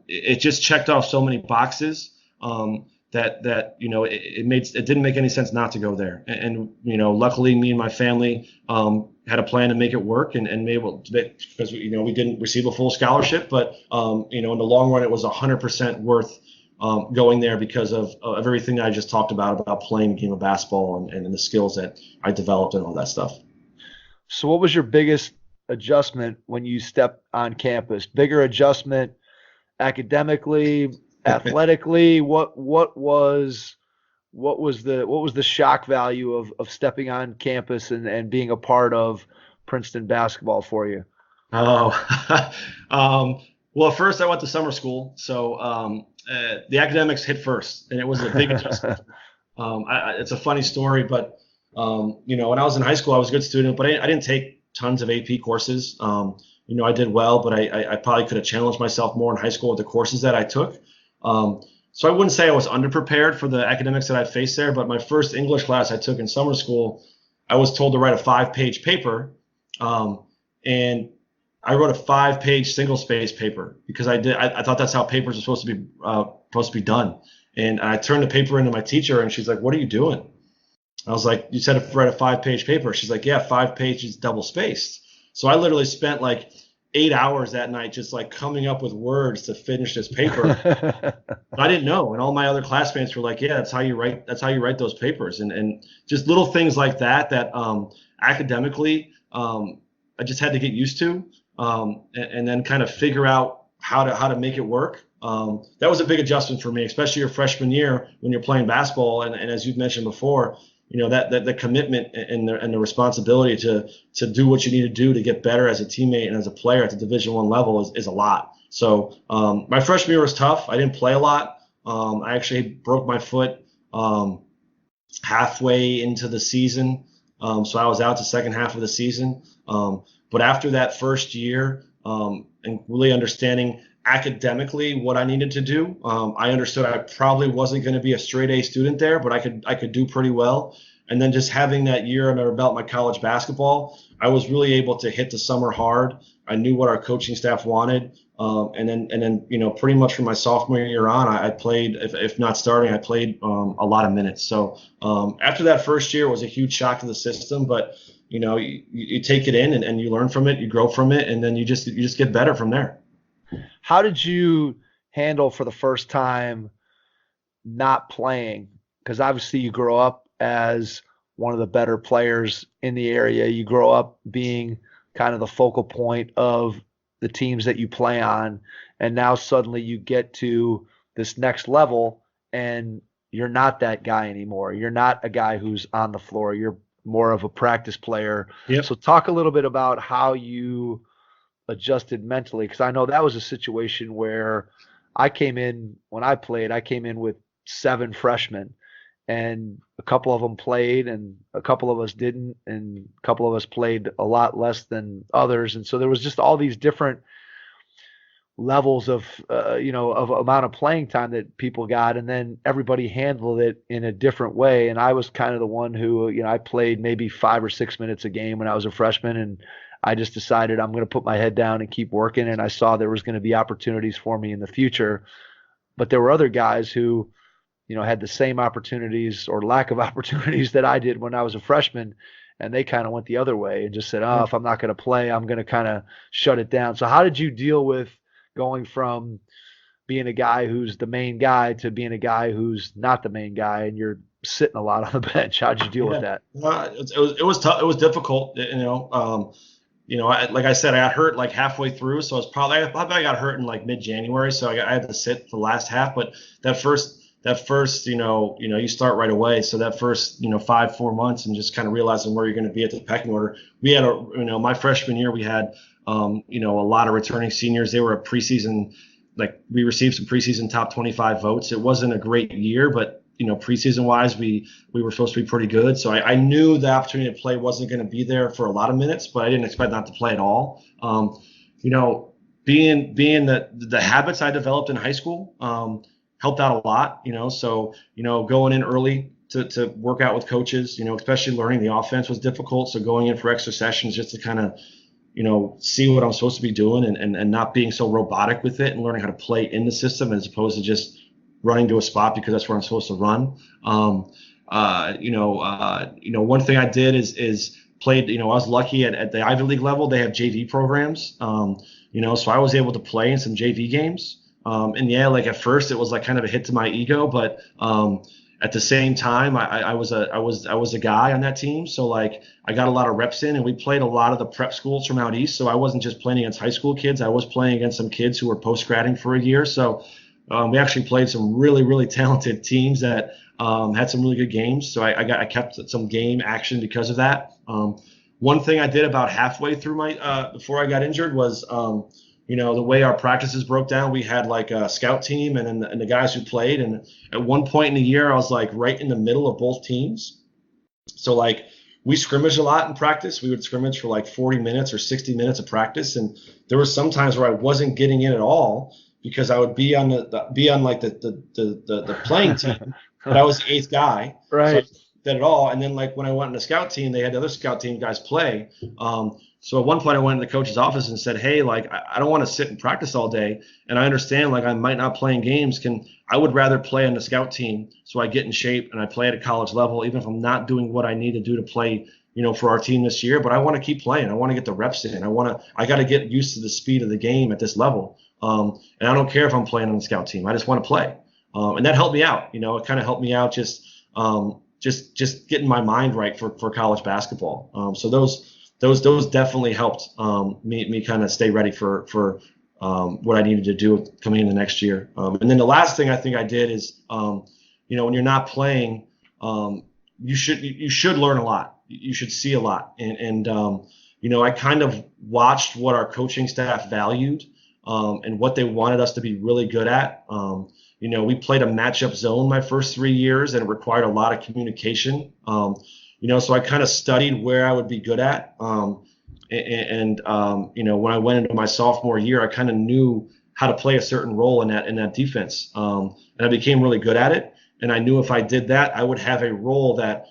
it just checked off so many boxes that it didn't make any sense not to go there. And luckily me and my family had a plan to make it work and able to, because we didn't receive a full scholarship, but in the long run it was 100% worth going there because of everything that I just talked about playing the game of basketball and the skills that I developed and all that stuff. So what was your biggest adjustment when you stepped on campus? Bigger adjustment academically, athletically? What was the shock value of stepping on campus and being a part of Princeton basketball for you? Oh, well, first I went to summer school, so the academics hit first, and it was a big adjustment. It's a funny story, but when I was in high school, I was a good student, but I didn't take tons of AP courses. I did well, but I probably could have challenged myself more in high school with the courses that I took. So I wouldn't say I was underprepared for the academics that I faced there, but my first English class I took in summer school, I was told to write a 5-page paper, and I wrote a 5-page single-space paper because I thought that's how papers are supposed to be done. And I turned the paper into my teacher, and she's like, "What are you doing?" I was like, "You said to write a 5-page paper." She's like, "Yeah, 5 pages double spaced." So I literally spent like 8 hours that night just like coming up with words to finish this paper. But I didn't know, and all my other classmates were like, "Yeah, that's how you write those papers." And just little things like that academically I just had to get used to, and then kind of figure out how to make it work. That was a big adjustment for me, especially your freshman year when you're playing basketball, and as you've mentioned before, that the commitment and the responsibility to do what you need to do to get better as a teammate and as a player at the Division I level is a lot. So my freshman year was tough. I didn't play a lot. I actually broke my foot halfway into the season, so I was out the second half of the season. But after that first year, and really understanding academically what I needed to do, I understood I probably wasn't going to be a straight A student there, but I could do pretty well. And then just having that year under belt my college basketball, I was really able to hit the summer hard. I knew what our coaching staff wanted, and then pretty much from my sophomore year on, I played, if not starting, I played a lot of minutes. So after that first year, it was a huge shock to the system, but you take it in and you learn from it, you grow from it, and then you just get better from there. How did you handle for the first time not playing? Because obviously you grow up as one of the better players in the area. You grow up being kind of the focal point of the teams that you play on. And now suddenly you get to this next level and you're not that guy anymore. You're not a guy who's on the floor. You're more of a practice player. Yep. So talk a little bit about how you adjusted mentally, because I know that was a situation where I came in with 7 freshmen, and a couple of them played and a couple of us didn't, and a couple of us played a lot less than others. And so there was just all these different levels of amount of playing time that people got, and then everybody handled it in a different way. And I was kind of the one who, I played maybe 5 or 6 minutes a game when I was a freshman, and I just decided I'm going to put my head down and keep working. And I saw there was going to be opportunities for me in the future. But there were other guys who, had the same opportunities or lack of opportunities that I did when I was a freshman. And they kind of went the other way and just said, if I'm not going to play, I'm going to kind of shut it down. So how did you deal with going from being a guy who's the main guy to being a guy who's not the main guy, and you're sitting a lot on the bench. How'd you deal with that? It was tough. It was difficult. Like I said, I got hurt like halfway through, so I got hurt in like mid-January, so I had to sit for the last half. But that first, you start right away. So that first, 4 months, and just kind of realizing where you're going to be at the pecking order. We had my freshman year, we had, a lot of returning seniors. They were a preseason, like we received some preseason top 25 votes. It wasn't a great year, but preseason wise, we were supposed to be pretty good. So I knew the opportunity to play wasn't going to be there for a lot of minutes, but I didn't expect not to play at all. Being the habits I developed in high school helped out a lot. So going in early to work out with coaches, especially learning the offense was difficult. So going in for extra sessions just to kind of see what I'm supposed to be doing and not being so robotic with it, and learning how to play in the system as opposed to just running to a spot because that's where I'm supposed to run. One thing I did is played, I was lucky at the Ivy League level, they have JV programs, so I was able to play in some JV games. Like at first it was like kind of a hit to my ego, but at the same time, I was a guy on that team. So like I got a lot of reps in, and we played a lot of the prep schools from out east. So I wasn't just playing against high school kids. I was playing against some kids who were post-gradding for a year. So we actually played some really, really talented teams that had some really good games. So I kept some game action because of that. One thing I did about halfway through my before I got injured was, the way our practices broke down, we had like a scout team and the guys who played. And at one point in the year, I was like right in the middle of both teams. So like we scrimmaged a lot in practice. We would scrimmage for like 40 minutes or 60 minutes of practice. And there were some times where I wasn't getting in at all, because I would be on the playing team, but I was the eighth guy. Right. So I did it all. And then like when I went in the scout team, they had the other scout team guys play. So at one point I went in the coach's office and said, hey, like I don't want to sit and practice all day. And I understand like I might not play in games. I would rather play on the scout team so I get in shape and I play at a college level, even if I'm not doing what I need to do to play, for our team this year. But I want to keep playing. I want to get the reps in. I got to get used to the speed of the game at this level. And I don't care if I'm playing on the scout team. I just want to play. And that helped me out. It kind of helped me out just getting my mind right for college basketball. So those definitely helped me kind of stay ready for what I needed to do coming into next year. And then the last thing I think I did is, when you're not playing, you should learn a lot. You should see a lot. And I kind of watched what our coaching staff valued. And what they wanted us to be really good at. We played a matchup zone my first 3 years, and it required a lot of communication. So I kind of studied where I would be good at. When I went into my sophomore year, I kind of knew how to play a certain role in that defense. And I became really good at it. And I knew if I did that, I would have a role that,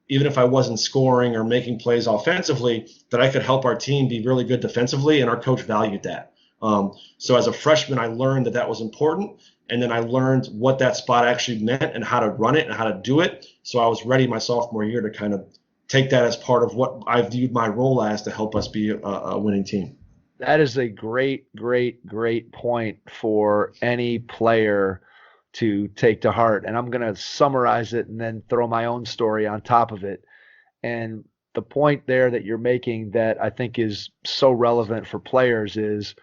even if I wasn't scoring or making plays offensively, that I could help our team be really good defensively. And our coach valued that. So as a freshman, I learned that was important. And then I learned what that spot actually meant and how to run it and how to do it. So I was ready my sophomore year to kind of take that as part of what I viewed my role as to help us be a winning team. That is a great, great, great point for any player to take to heart. And I'm going to summarize it and then throw my own story on top of it. And the point there that you're making that I think is so relevant for players is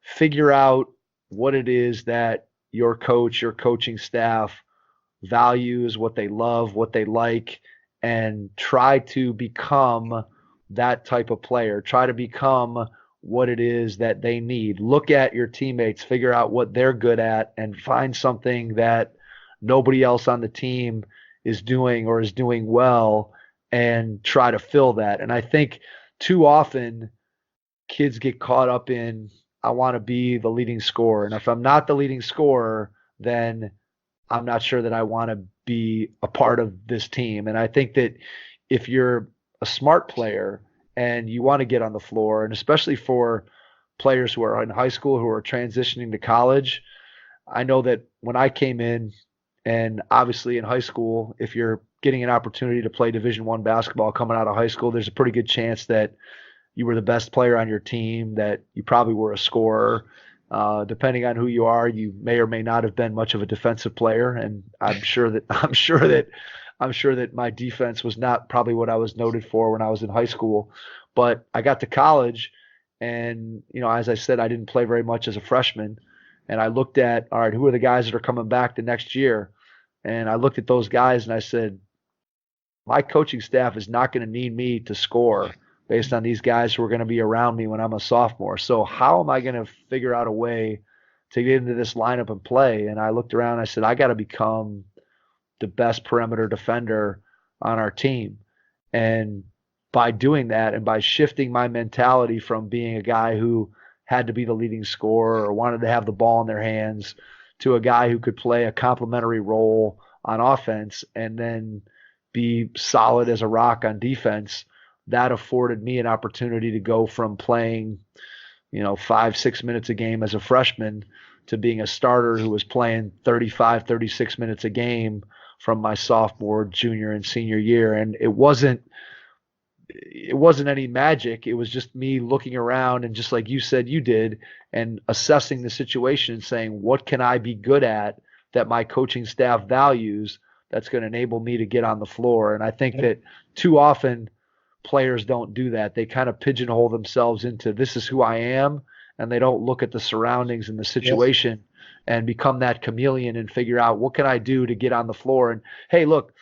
figure out what it is that your coach, your coaching staff values, what they love, what they like, and try to become that type of player. Try to become what it is that they need. Look at your teammates, figure out what they're good at, and find something that nobody else on the team is doing or is doing well, and try to fill that. And I think too often kids get caught up in, I want to be the leading scorer. And if I'm not the leading scorer, then I'm not sure that I want to be a part of this team. And I think that if you're a smart player and you want to get on the floor, and especially for players who are in high school who are transitioning to college, I know that when I came in, and obviously in high school, if you're getting an opportunity to play Division I basketball coming out of high school, there's a pretty good chance that you were the best player on your team, that you probably were a scorer. Depending on who you are, you may or may not have been much of a defensive player, and I'm sure that my defense was not probably what I was noted for when I was in high school. But I got to college, and as I said, I didn't play very much as a freshman. And I looked at, all right, who are the guys that are coming back the next year? And I looked at those guys and I said, my coaching staff is not going to need me to score based on these guys who are going to be around me when I'm a sophomore. So how am I going to figure out a way to get into this lineup and play? And I looked around and I said, I got to become the best perimeter defender on our team. And by doing that and by shifting my mentality from being a guy who had to be the leading scorer or wanted to have the ball in their hands to a guy who could play a complementary role on offense and then be solid as a rock on defense, that afforded me an opportunity to go from playing, 5-6 minutes a game as a freshman to being a starter who was playing 35, 36 minutes a game from my sophomore, junior, and senior year. And it wasn't any magic. It was just me looking around and, just like you said you did, and assessing the situation and saying, what can I be good at that my coaching staff values that's going to enable me to get on the floor? And I think that too often players don't do that. They kind of pigeonhole themselves into, this is who I am, and they don't look at the surroundings and the situation and become that chameleon and figure out, what can I do to get on the floor? And hey, look,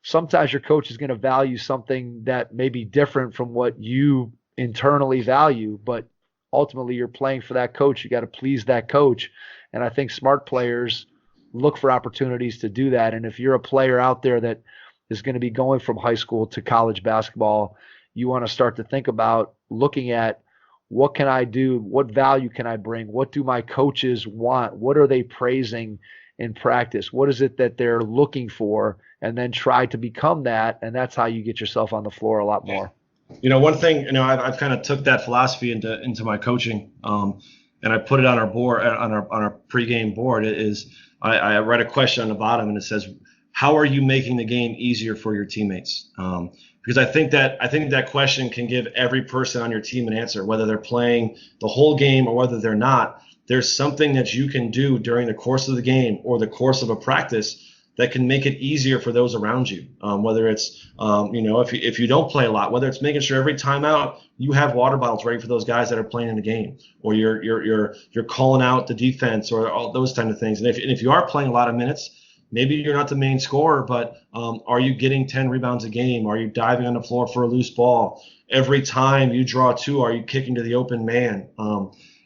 sometimes your coach is going to value something that may be different from what you internally value, but ultimately you're playing for that coach. You got to please that coach. And I think smart players look for opportunities to do that. And if you're a player out there that is going to be going from high school to college basketball, you want to start to think about looking at, what can I do? What value can I bring? What do my coaches want? What are they praising in practice? What is it that they're looking for? And then try to become that. And that's how you get yourself on the floor a lot more. One thing, I've kind of took that philosophy into my coaching, and I put it on our board, on our pregame board. Is I write a question on the bottom, and it says, how are you making the game easier for your teammates? Because I think that question can give every person on your team an answer, whether they're playing the whole game or whether they're not. There's something that you can do during the course of the game or the course of a practice that can make it easier for those around you. Whether it's, if you don't play a lot, whether it's making sure every timeout you have water bottles ready for those guys that are playing in the game, or you're calling out the defense, or all those kind of things. And if you are playing a lot of minutes, maybe you're not the main scorer, but are you getting 10 rebounds a game? Are you diving on the floor for a loose ball? Every time you draw two, are you kicking to the open man?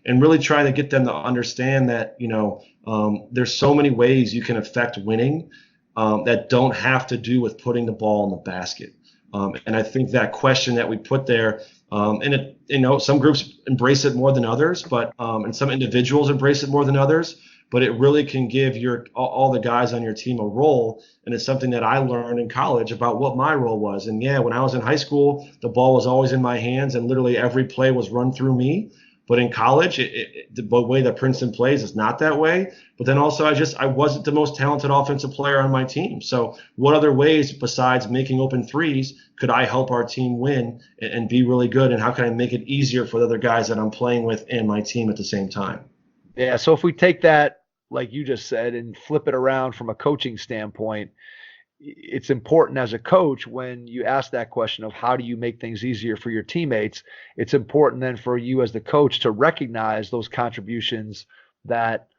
And really trying to get them to understand that, there's so many ways you can affect winning that don't have to do with putting the ball in the basket. And I think that question that we put there, and some groups embrace it more than others, but and some individuals embrace it more than others. But it really can give all the guys on your team a role. And it's something that I learned in college about what my role was. And when I was in high school, the ball was always in my hands and literally every play was run through me. But in college, the way that Princeton plays is not that way. But then also I wasn't the most talented offensive player on my team. So what other ways besides making open threes could I help our team win and be really good? And how can I make it easier for the other guys that I'm playing with and my team at the same time? Yeah, so if we take that, like you just said, and flip it around from a coaching standpoint, it's important as a coach, when you ask that question of how do you make things easier for your teammates, it's important then for you as the coach to recognize those contributions that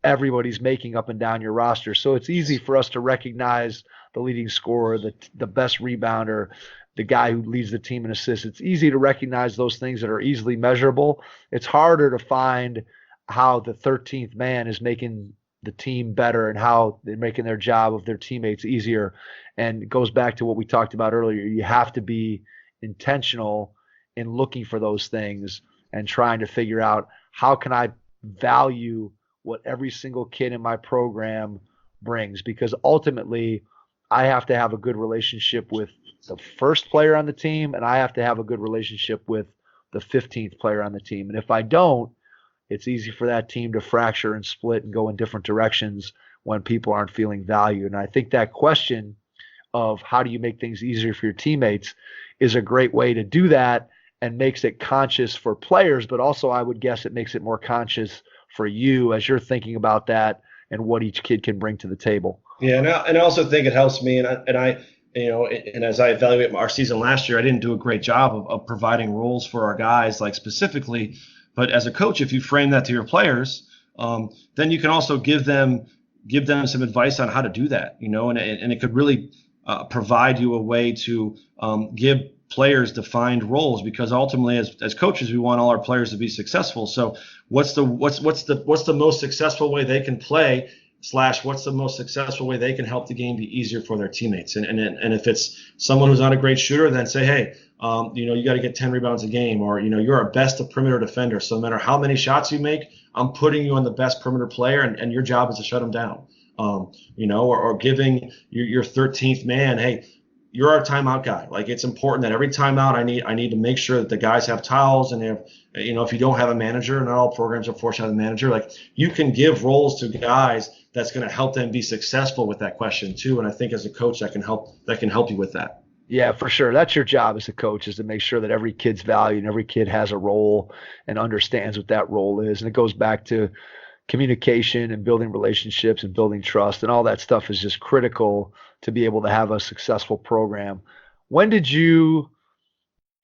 everybody's making up and down your roster. So it's easy for us to recognize the leading scorer, the best rebounder, the guy who leads the team in assists. It's easy to recognize those things that are easily measurable. It's harder to find how the 13th man is making the team better and how they're making their job of their teammates easier. And it goes back to what we talked about earlier. You have to be intentional in looking for those things and trying to figure out, how can I value what every single kid in my program brings? Because ultimately I have to have a good relationship with the first player on the team, and I have to have a good relationship with the 15th player on the team. And if I don't, it's easy for that team to fracture and split and go in different directions when people aren't feeling valued. And I think that question of how do you make things easier for your teammates is a great way to do that, and makes it conscious for players, but also I would guess it makes it more conscious for you as you're thinking about that and what each kid can bring to the table? Yeah, and I also think it helps me, and as I evaluate our season last year, I didn't do a great job of providing roles for our guys, like specifically. But as a coach, if you frame that to your players, then you can also give them some advice on how to do that, and it could really provide you a way to give players defined roles, because ultimately as coaches, we want all our players to be successful. So what's the most successful way they can play / what's the most successful way they can help the game be easier for their teammates? And if it's someone who's not a great shooter, then say, hey, you got to get 10 rebounds a game, or, you're our best perimeter defender. So no matter how many shots you make, I'm putting you on the best perimeter player, and your job is to shut him down. Or giving your 13th man, hey, you're our timeout guy. Like, it's important that every timeout I need to make sure that the guys have towels, and they have, if you don't have a manager, not all programs are fortunate to have a manager, like, you can give roles to guys that's going to help them be successful with that question too. And I think as a coach that can help you with that. Yeah, for sure. That's your job as a coach, is to make sure that every kid's valued and every kid has a role and understands what that role is. And it goes back to communication and building relationships and building trust, and all that stuff is just critical to be able to have a successful program. When did you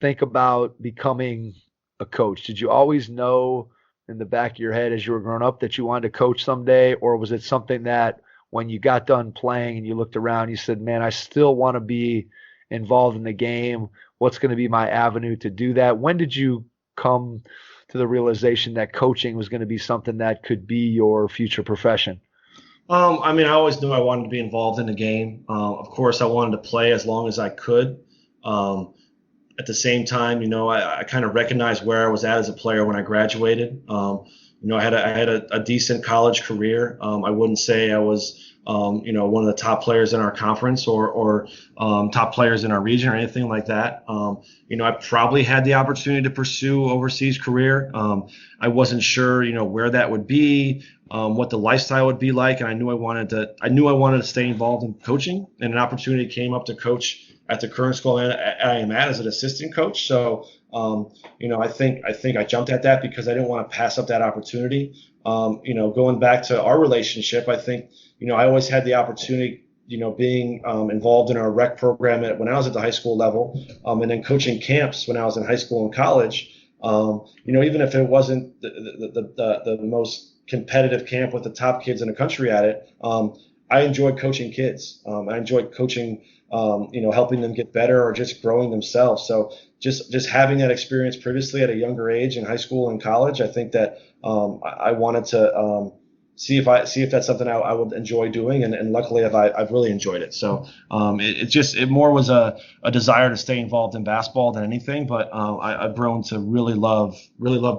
think about becoming a coach? Did you always know in the back of your head as you were growing up that you wanted to coach someday, or was it something that when you got done playing and you looked around, you said, man, I still want to be involved in the game? What's going to be my avenue to do that? When did you come to the realization that coaching was going to be something that could be your future profession? I always knew I wanted to be involved in the game. Of course, I wanted to play as long as I could. At the same time, I kind of recognized where I was at as a player when I graduated. I had a decent college career. I wouldn't say I was, one of the top players in our conference or top players in our region or anything like that. I probably had the opportunity to pursue overseas career. I wasn't sure, where that would be, what the lifestyle would be like, and I knew I wanted to stay involved in coaching, and an opportunity came up to coach at the current school I am at as an assistant coach. So, I think I jumped at that because I didn't want to pass up that opportunity. Going back to our relationship, I think, I always had the opportunity, being involved in our rec program when I was at the high school level, and then coaching camps when I was in high school and college. Even if it wasn't the most competitive camp with the top kids in the country at it, I enjoyed coaching kids. I enjoyed coaching, helping them get better or just growing themselves. So just having that experience previously at a younger age in high school and college, I think that I wanted to see if that's something I would enjoy doing, and luckily I've really enjoyed it. So it more was a desire to stay involved in basketball than anything, but I've grown to really love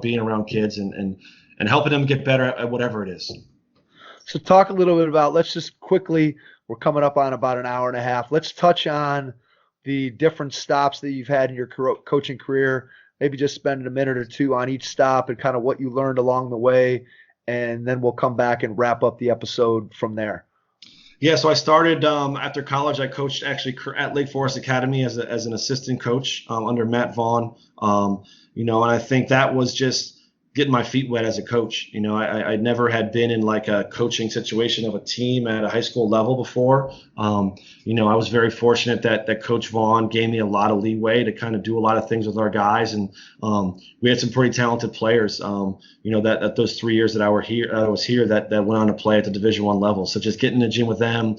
being around kids and helping them get better at whatever it is. So talk a little bit about, let's just quickly, we're coming up on about an hour and a half. Let's touch on the different stops that you've had in your coaching career. Maybe just spend a minute or two on each stop and kind of what you learned along the way, and then we'll come back and wrap up the episode from there. Yeah, so I started after college. I coached actually at Lake Forest Academy as an assistant coach under Matt Vaughn. And I think that was just getting my feet wet as a coach. I never had been in like a coaching situation of a team at a high school level before. I was very fortunate that Coach Vaughn gave me a lot of leeway to kind of do a lot of things with our guys. And we had some pretty talented players, that those 3 years that I was here that went on to play at the Division I level. So just getting in the gym with them,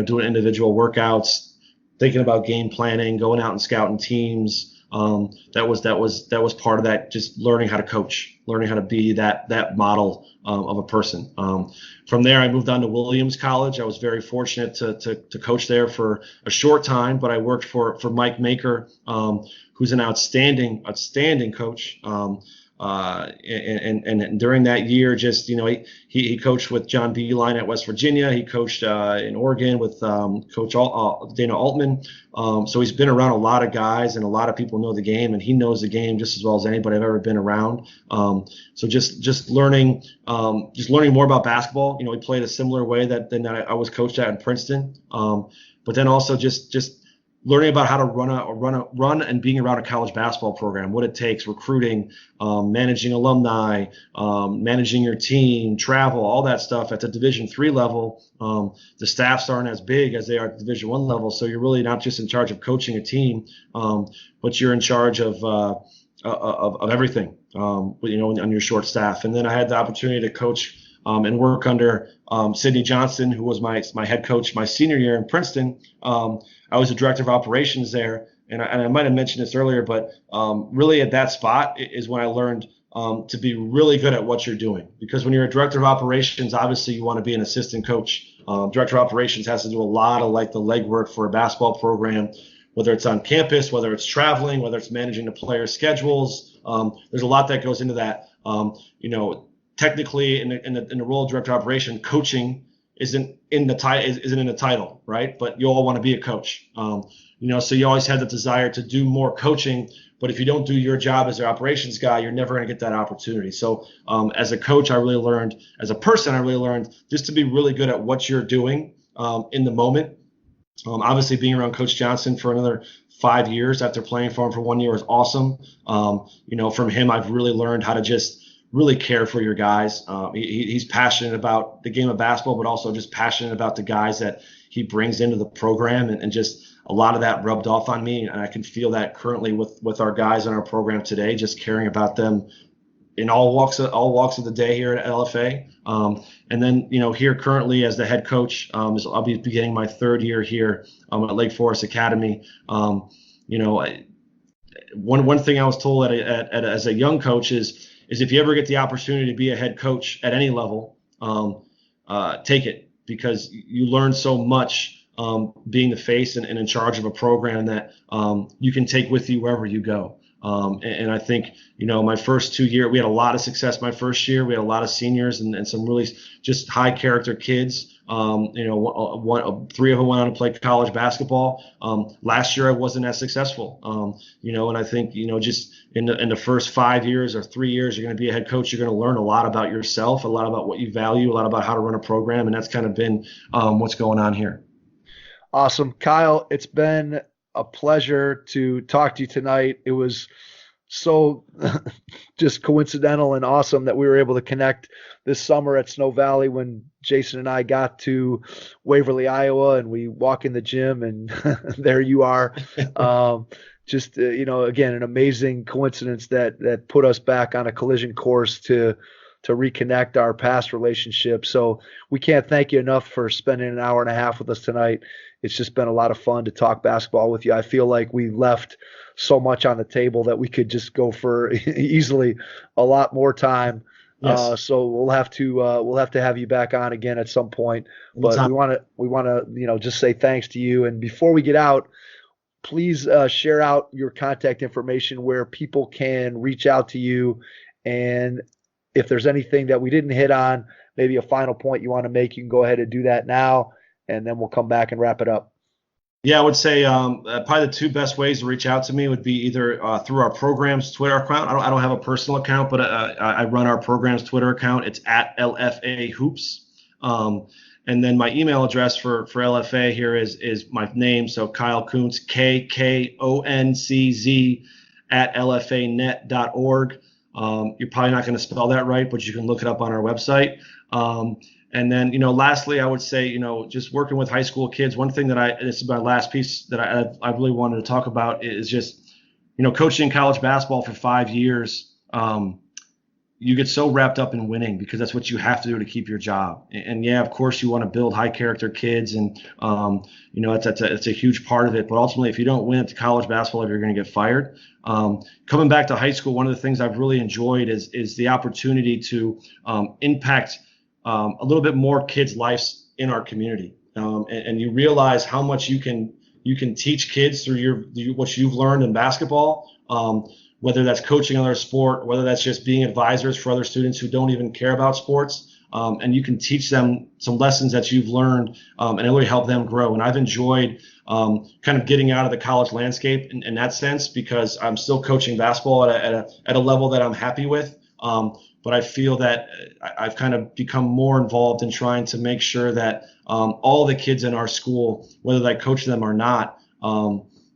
doing individual workouts, thinking about game planning, going out and scouting teams. That was part of that, just learning how to coach, learning how to be that model of a person. From there, I moved on to Williams College. I was very fortunate to coach there for a short time, but I worked for Mike Maker, who's an outstanding coach. And during that year, just, he coached with John Beeline at West Virginia. He coached in Oregon with Coach Dana Altman. So he's been around a lot of guys, and a lot of people know the game, and he knows the game just as well as anybody I've ever been around. So just learning more about basketball. He played a similar way that I was coached at in Princeton. But then also just learning about how to run and being around a college basketball program, what it takes, recruiting, managing alumni, managing your team, travel, all that stuff at the Division III level. The staffs aren't as big as they are at the Division I level, so you're really not just in charge of coaching a team, but you're in charge of everything, on your short staff. And then I had the opportunity to coach and work under Sidney Johnson, who was my head coach my senior year in Princeton. I was the director of operations there, and I might have mentioned this earlier, but really at that spot is when I learned to be really good at what you're doing. Because when you're a director of operations, obviously you want to be an assistant coach. Director of operations has to do a lot of like the legwork for a basketball program, whether it's on campus, whether it's traveling, whether it's managing the players' schedules. There's a lot that goes into that. Technically, in the role of director of operation, coaching isn't in the title, right? But you all want to be a coach, so you always had the desire to do more coaching. But if you don't do your job as an operations guy, you're never going to get that opportunity. So as a coach, I really learned, as a person, I really learned just to be really good at what you're doing in the moment. Obviously, being around Coach Johnson for another 5 years after playing for him for 1 year was awesome. From him, I've really learned how to just really care for your guys. He's passionate about the game of basketball, but also just passionate about the guys that he brings into the program, and just a lot of that rubbed off on me. And I can feel that currently with our guys in our program today, just caring about them in all walks of the day here at LFA. And then, here currently as the head coach, I'll be beginning my 3rd year here at Lake Forest Academy. One thing I was told as a young coach is if you ever get the opportunity to be a head coach at any level, take it, because you learn so much being the face and in charge of a program that you can take with you wherever you go. And I think, my first 2 years, we had a lot of success my first year. We had a lot of seniors and some really just high character kids. 3 of them went on to play college basketball. Last year I wasn't as successful. And I think, just in the first 5 years or 3 years, you're going to be a head coach. You're going to learn a lot about yourself, a lot about what you value, a lot about how to run a program. And that's kind of been what's going on here. Awesome. Kyle, it's been a pleasure to talk to you tonight. It was so just coincidental and awesome that we were able to connect this summer at Snow Valley when Jason and I got to Waverly, Iowa, and we walk in the gym and there you are. Again, an amazing coincidence that put us back on a collision course to reconnect our past relationship. So we can't thank you enough for spending an hour and a half with us tonight. It's just been a lot of fun to talk basketball with you. I feel like we left so much on the table that we could just go for easily a lot more time. Yes. So we'll have to have you back on again at some point. But we want to just say thanks to you. And before we get out, please share out your contact information where people can reach out to you. And if there's anything that we didn't hit on, maybe a final point you want to make, you can go ahead and do that now, and then we'll come back and wrap it up. Yeah, I would say probably the 2 best ways to reach out to me would be either through our program's Twitter account. I don't have a personal account, but I run our program's Twitter account. It's at LFA Hoops. And then my email address for LFA here is my name. So Kyle Koncz, KKONCZ at LFAnet.org. You're probably not going to spell that right, but you can look it up on our website. And then, lastly, I would say, just working with high school kids, one thing this is my last piece that I really wanted to talk about is just, coaching college basketball for 5 years. You get so wrapped up in winning because that's what you have to do to keep your job. And yeah, of course you want to build high character kids and, it's a huge part of it. But ultimately, if you don't win at the college basketball level, you're going to get fired. Coming back to high school, one of the things I've really enjoyed is the opportunity to impact a little bit more kids' lives in our community, and you realize how much you can teach kids through what you've learned in basketball, whether that's coaching another sport, whether that's just being advisors for other students who don't even care about sports, and you can teach them some lessons that you've learned, and it really help them grow. And I've enjoyed kind of getting out of the college landscape in that sense, because I'm still coaching basketball at a level that I'm happy with. But I feel that I've kind of become more involved in trying to make sure that all the kids in our school, whether I coach them or not,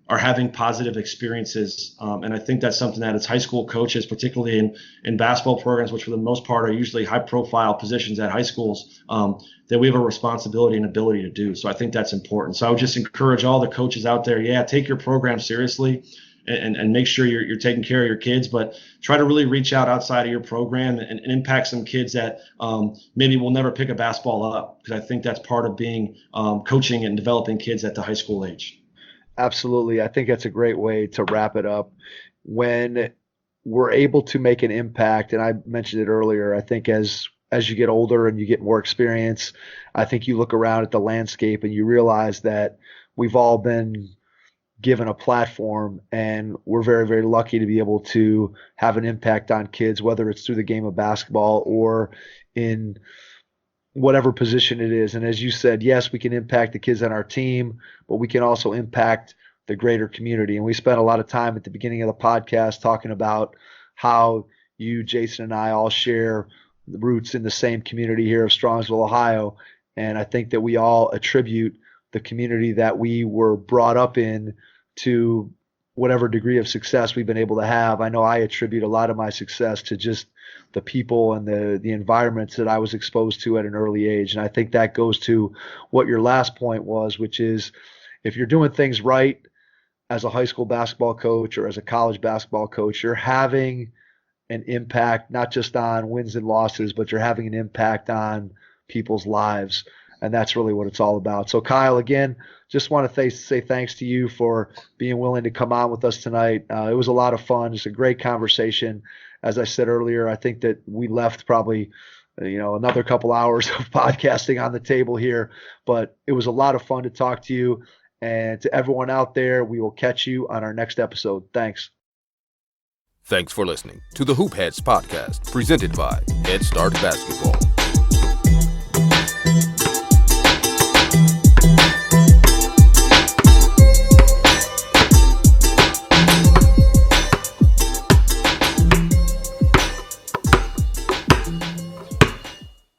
are having positive experiences. And I think that's something that as high school coaches, particularly in basketball programs, which for the most part are usually high profile positions at high schools, that we have a responsibility and ability to do. So I think that's important. So I would just encourage all the coaches out there, take your program seriously and make sure you're taking care of your kids, but try to really reach out outside of your program and impact some kids that maybe will never pick a basketball up, because I think that's part of being coaching and developing kids at the high school age. Absolutely. I think that's a great way to wrap it up. When we're able to make an impact, and I mentioned it earlier, I think as you get older and you get more experience, I think you look around at the landscape and you realize that we've all been given a platform, and we're very, very lucky to be able to have an impact on kids, whether it's through the game of basketball or in whatever position it is. And as you said, yes, we can impact the kids on our team, but we can also impact the greater community. And we spent a lot of time at the beginning of the podcast talking about how you, Jason, and I all share the roots in the same community here of Strongsville, Ohio. And I think that we all attribute the community that we were brought up in to whatever degree of success we've been able to have. I know I attribute a lot of my success to just the people and the environments that I was exposed to at an early age. And I think that goes to what your last point was, which is if you're doing things right as a high school basketball coach or as a college basketball coach, you're having an impact not just on wins and losses, but you're having an impact on people's lives. And that's really what it's all about. So Kyle, again, just want to say thanks to you for being willing to come on with us tonight. It was a lot of fun. It's a great conversation. As I said earlier, I think that we left probably, another couple hours of podcasting on the table here, but it was a lot of fun to talk to you. And to everyone out there, we will catch you on our next episode. Thanks. Thanks for listening to the Hoop Heads podcast, presented by Head Start Basketball.